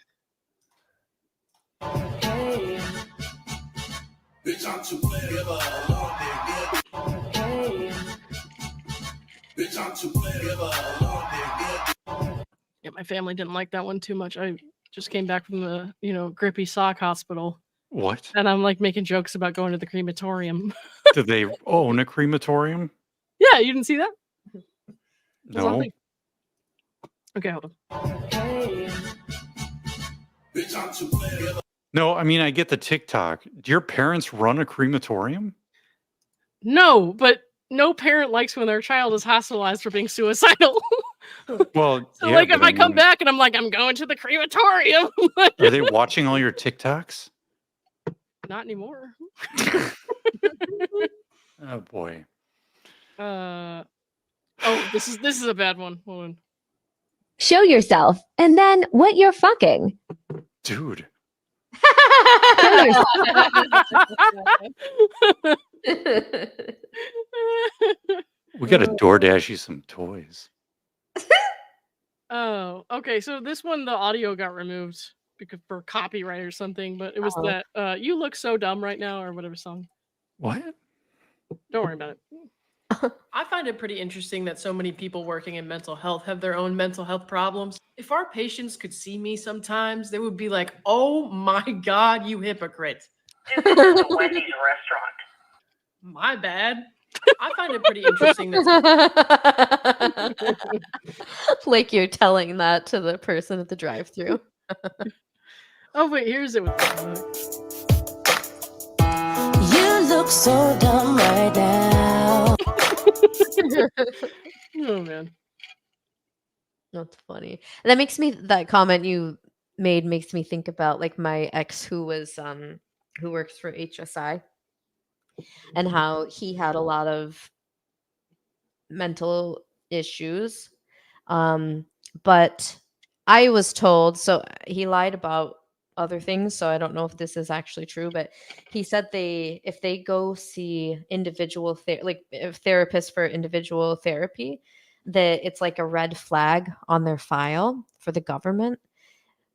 Yeah, my family didn't like that one too much. I just came back from the grippy sock hospital, What? and I'm like making jokes about going to the crematorium. Did they own a crematorium? Yeah, you didn't see that? It's on No. thing. Okay, hold on. No, I mean, I get the TikTok. Do your parents run a crematorium? No, but no parent likes when their child is hospitalized for being suicidal. Well, So yeah, like if but I come mean, back and I'm like, I'm going to the crematorium. are they watching all your TikToks? Not anymore. Oh boy. Oh, this is a bad one. Hold on. Show yourself, and then what you're fucking. Dude. Show yourself. We got to DoorDash you some toys. Oh, okay. So this one, the audio got removed because for copyright or something, but it was that "You Look So Dumb Right Now" or whatever song. What? Don't worry about it. I find it pretty interesting that so many people working in mental health have their own mental health problems. If our patients could see me sometimes, they would be like, "Oh my God, you hypocrite." This is a Wendy's restaurant. My bad. I find it pretty interesting that Like you're telling that to the person at the drive-thru. Oh wait, here's it with You look so dumb right now. Oh man. That's funny. That makes me that comment you made makes me think about like my ex who works for HSI and how he had a lot of mental issues. But I was told, so he lied about other things, so I don't know if this is actually true, but he said if they go see individual therapists for individual therapy, that it's like a red flag on their file for the government,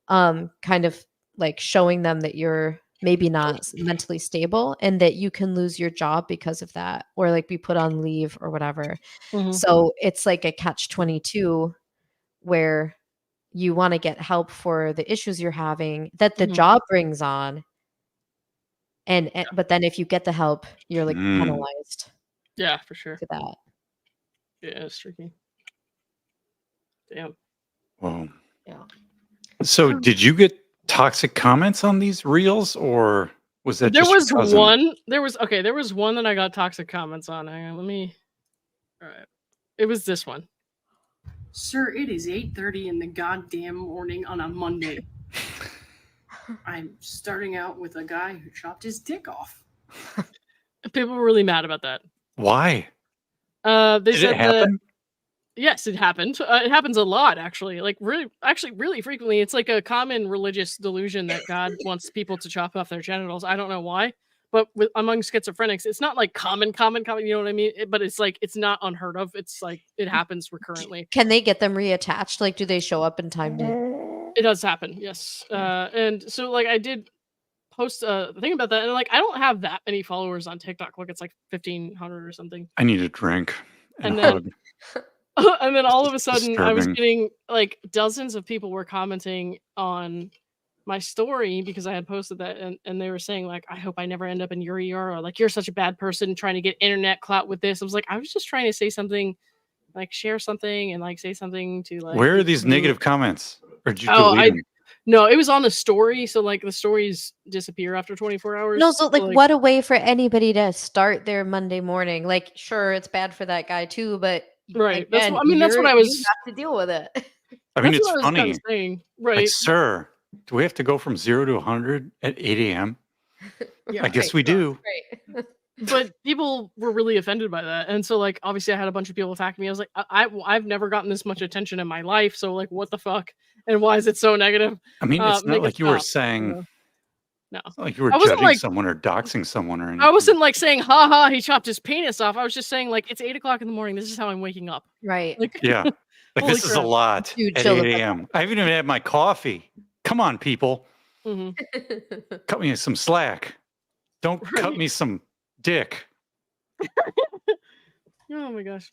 kind of like showing them that you're maybe not mentally stable and that you can lose your job because of that, or like be put on leave or whatever. So it's like a catch-22 where you want to get help for the issues you're having that the job brings on, but then if you get the help, you're like penalized. Yeah, for sure. For that. Yeah, it's tricky. Damn. Whoa. Yeah. So did you get toxic comments on these reels, or was that There just your was cousin? one. There was one that I got toxic comments on. Hang on, let me. All right, it was this one. Sir, it is 8:30 in the goddamn morning on a Monday. I'm starting out with a guy who chopped his dick off. People were really mad about that. Why? They Did said it happen? Yes, it happened. It happens a lot, actually. Like really frequently. It's like a common religious delusion that God wants people to chop off their genitals. I don't know why, but among schizophrenics, it's not like common. You know what I mean? But it's like it's not unheard of. It's like it happens recurrently. Can they get them reattached? Like, do they show up in time to? It does happen, yes. And so like I did post a thing about that, and like I don't have that many followers on TikTok. Look, it's like 1,500 or something. I need a drink and a And hug. and then all of a sudden I was disturbing. getting like dozens of people were commenting on my story because I had posted that, and they were saying like, I hope I never end up in your ER, or like you're such a bad person trying to get internet clout with this. I was like, I was just trying to say something, like share something and like say something to like Where are these negative comments? Or did you Oh, delete them? no, it was on the story, so like the stories disappear after 24 hours. No, so like, what a way for anybody to start their Monday morning. Like, sure, it's bad for that guy too, but Right. again, That's what I you was. have to deal with it. I mean, That's it's what I was funny. kinda saying, right. Like, sir, do we have to go from 0 to 100 at 8 a.m.? I guess we do. Right. But people were really offended by that, and so like obviously I had a bunch of people attack me. I was like, I've never gotten this much attention in my life, so like what the fuck, and why is it so negative? I mean, it's Make not it like you were stop, saying, you know? No, it's not like you were I wasn't judging like someone or doxing someone or anything. I wasn't like saying, "Ha ha, he chopped his penis off." I was just saying like it's 8 o'clock in the morning. This is how I'm waking up. Right. Like Yeah. Like, holy this is a crap. lot Dude, at chill 8 the fuck a.m. I haven't even had my coffee. Come on, people. Mhm. Cut me some slack. Don't cut me some dick. Oh my gosh.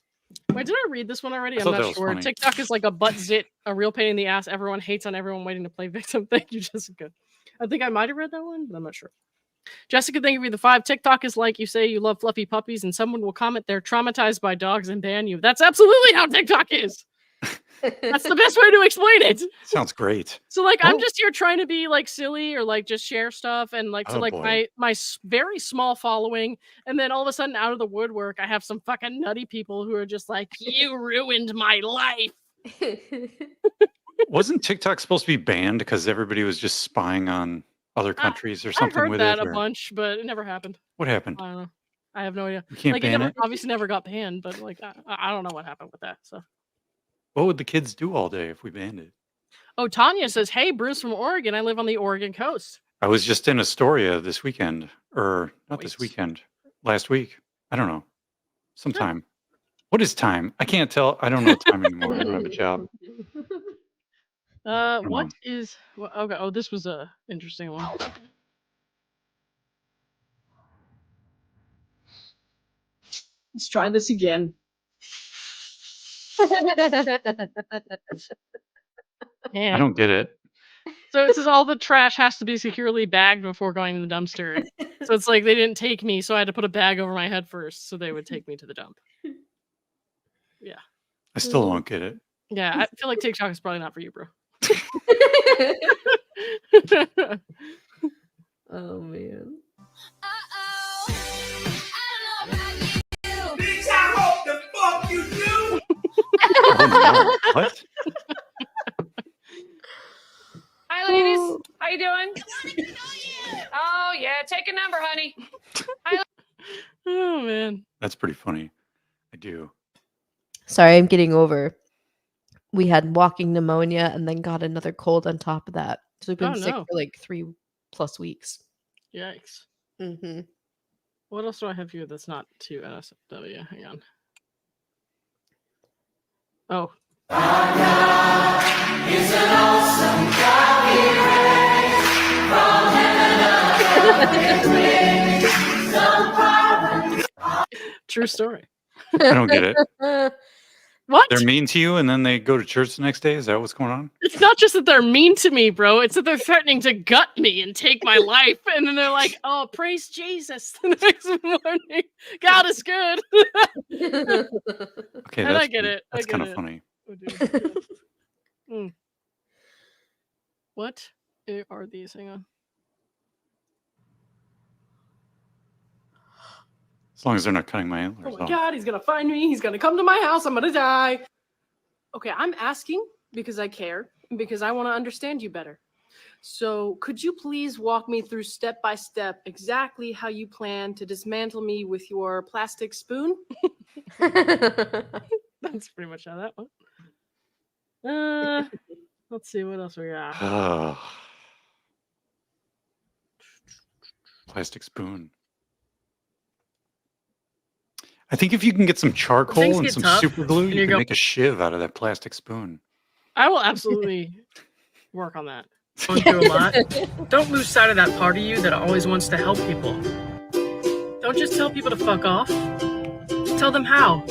Wait, did I read this one already? I I'm thought that not was sure. funny. TikTok is like a butt zit, a real pain in the ass. Everyone hates on everyone waiting to play victim. Thank you, Jessica. I think I might have read that one, but I'm not sure. Jessica, thank you for the 5. TikTok is like you say you love fluffy puppies, and someone will comment they're traumatized by dogs and ban you. That's absolutely how TikTok is. That's the best way to explain it. Sounds great. So like I'm Oh. just here trying to be like silly or like just share stuff and like to Oh, like boy. my very small following, and then all of a sudden out of the woodwork I have some fucking nutty people who are just like, you ruined my life. Wasn't TikTok supposed to be banned because everybody was just spying on other countries or I something heard with that it? a Or bunch, but it never happened. what happened? I don't know. I have no idea. You can't Like ban it? obviously never got banned, but like I don't know what happened with that. So What would the kids do all day if we banned it? oh, Tanya says, "Hey, Bruce from Oregon. I live on the Oregon coast." I was just in Astoria this weekend, or not this Wait. weekend, last week. I don't know. Sometime. What is time? I can't tell. I don't know time anymore. I don't have a job. What on. is? Well, okay. Oh, this was a interesting one. Let's try this again. I don't get it. So it says all the trash has to be securely bagged before going to the dumpster. So it's like they didn't take me, so I had to put a bag over my head first, so they would take me to the dump. Yeah. I still don't get it. Yeah, I feel like TikTok is probably not for you, bro. Oh man. Bitch, I hope the fuck you do. Oh, no. What? Hi, ladies. How you doing? Oh yeah, take a number, honey. Hi. Oh man. That's pretty funny. I do. Sorry, I'm getting over. We had walking pneumonia and then got another cold on top of that. So we've been Oh, sick no. for like 3+ weeks. Yikes. Mm-hmm. What else do I have here that's not to NSFW? Hang on. Oh. It's an awesome God we raise from heaven above. True story. I don't get it. What? They're mean to you and then they go to church the next day? Is that what's going on? It's not just that they're mean to me, bro. It's that they're threatening to gut me and take my life. And then they're like, oh, praise Jesus the next morning. God is good. Okay, And that's I get it. That's I get kind of it. funny. Oh, dude. Mm. What are these? Hang on. As long as they're not cutting my Oh antlers my off. God, he's gonna find me. He's gonna come to my house. I'm gonna die. Okay, I'm asking because I care, because I want to understand you better. So could you please walk me through step by step exactly how you plan to dismantle me with your plastic spoon? That's pretty much how that went. Let's see what else we got. Plastic spoon. I think if you can get some charcoal and get some tough, super glue, and you you can go- make a shiv out of that plastic spoon. I will absolutely work on that. Going through a lot. Don't lose sight of that part of you that always wants to help people. Don't just tell people to fuck off. Tell them how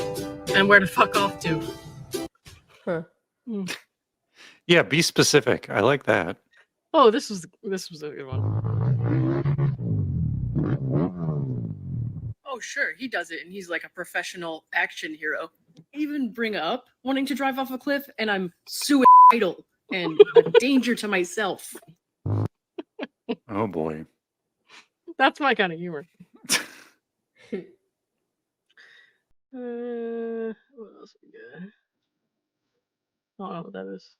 and where to fuck off to. Yeah, be specific. I like that. Oh, this was a good one. Oh, sure, he does it, and he's like a professional action hero. Even bring up wanting to drive off a cliff, and I'm suicidal and a danger to myself. Oh boy. That's my kind of humor. What else we got? I don't know what that is.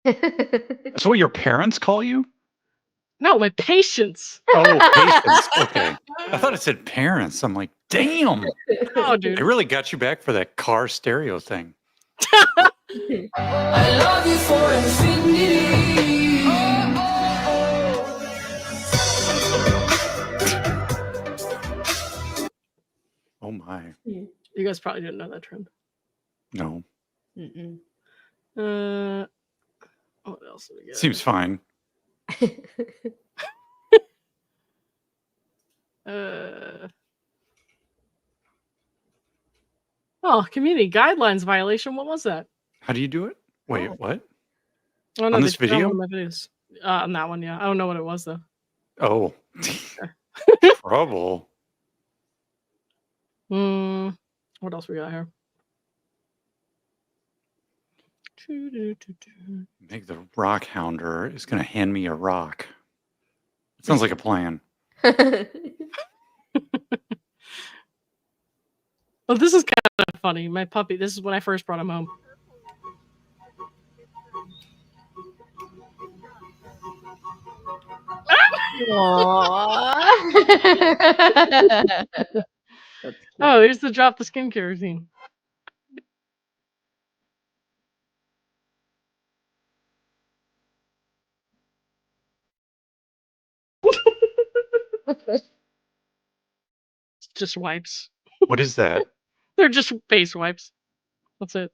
That's what your parents call you? No, my patience. Oh, patience. Okay. I thought it said parents. I'm like, damn. Oh, dude. I really got you back for that car stereo thing. I love you for infinity. Oh my. You guys probably didn't know that trend. No. What else do we got? Seems fine. Oh, community guidelines violation. What was that? How do you do it? Wait, what? Oh, no, On this they did it video? on one of my videos. On that one, yeah. I don't know what it was though. Oh. Trouble. What else we got here? Make the rock hounder is going to hand me a rock. Sounds like a plan. Oh, this is kind of funny. My puppy. This is when I first brought him home. Oh, here's the drop the skincare routine. Just wipes. What is that? They're just face wipes. That's it.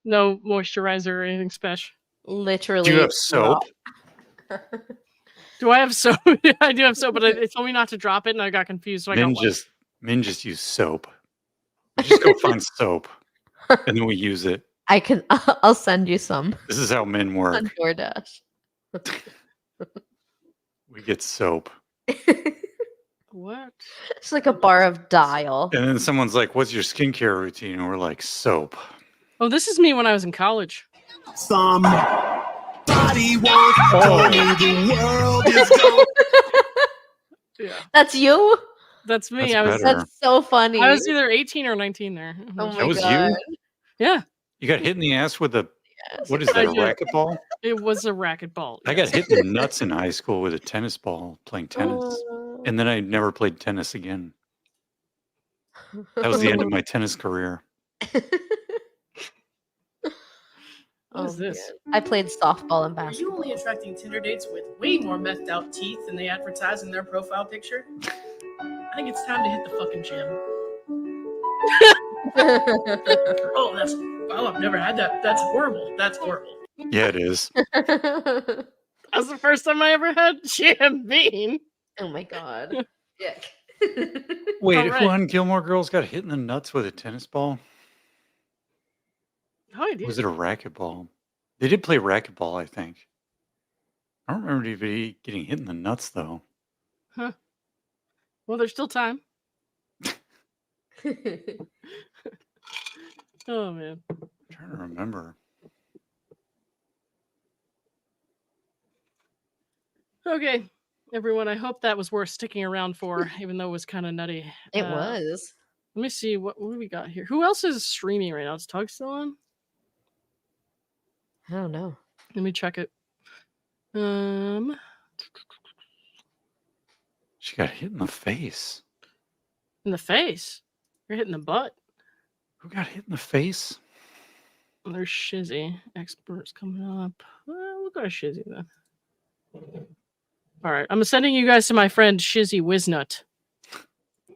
No moisturizer or anything special. Literally. Do you have soap? Do I have soap? I do have soap, but it told me not to drop it, and I got confused. So I got Men just use soap. We just go find soap, and then we use it. I'll send you some. This is how men work. On DoorDash. We get soap. What? It's like a bar of dial. And then someone's like, what's your skincare routine? And we're like, soap. Oh, this is me when I was in college. Somebody once told me the world is going. Yeah. That's you? That's me. That's so funny. I was either 18 or 19 there. Oh my That was God. you? Yeah. You got hit in the ass with a, what is that, a racquetball? It was a racquetball. I got hit in the nuts in high school with a tennis ball playing tennis. And then I never played tennis again. That was the end of my tennis career. What is this? I played softball and Are you basketball. only attracting Tinder dates with way more methed out teeth than they advertise in their profile picture? I think it's time to hit the fucking gym. Oh, I've never had that. That's horrible. That's horrible. Yeah, it is. That's the first time I ever had champagne. Oh my God. Yuck. Wait, All right. who on Gilmore Girls got hit in the nuts with a tennis ball? No idea. Was it a racquetball? They did play racquetball, I think. I don't remember anybody getting hit in the nuts, though. Huh. Well, there's still time. Oh, man. I'm trying to remember. Okay, everyone. I hope that was worth sticking around for, even though it was kind of nutty. It was. Let me see what do we got here. Who else is streaming right now? Is Tug still on? I don't know. Let me check it. She got hit in the face. In the face. You're hitting the butt. Who got hit in the face? There's Shizzy. Experts coming up. We'll go to Shizzy then. All right. I'm sending you guys to my friend Shizzy Wiznut.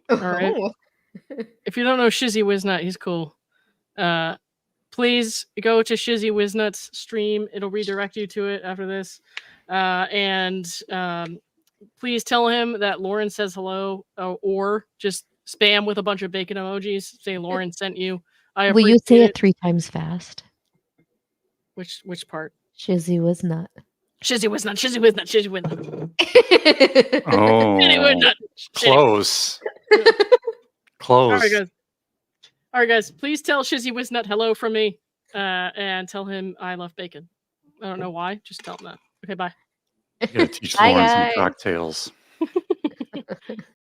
All right. If you don't know Shizzy Wiznut, he's cool. Please go to Shizzy Wiznut's stream. It'll redirect you to it after this. Please tell him that Lauren says hello, or just spam with a bunch of bacon emojis. Say Lauren sent you. I Will you say appreciate it 3 times fast? Which part? Shizzy was not. Shizzy Wiznut. Shizzy Wiznut. Shizzy Wiznut. Oh, Shizzy Wiznut. close. Close. All right, guys. Please tell Shizzy Wiznut hello from me, and tell him I love bacon. I don't know why. Just tell him that. Okay, bye. You gotta teach Bye, Lauren some guys. cocktails.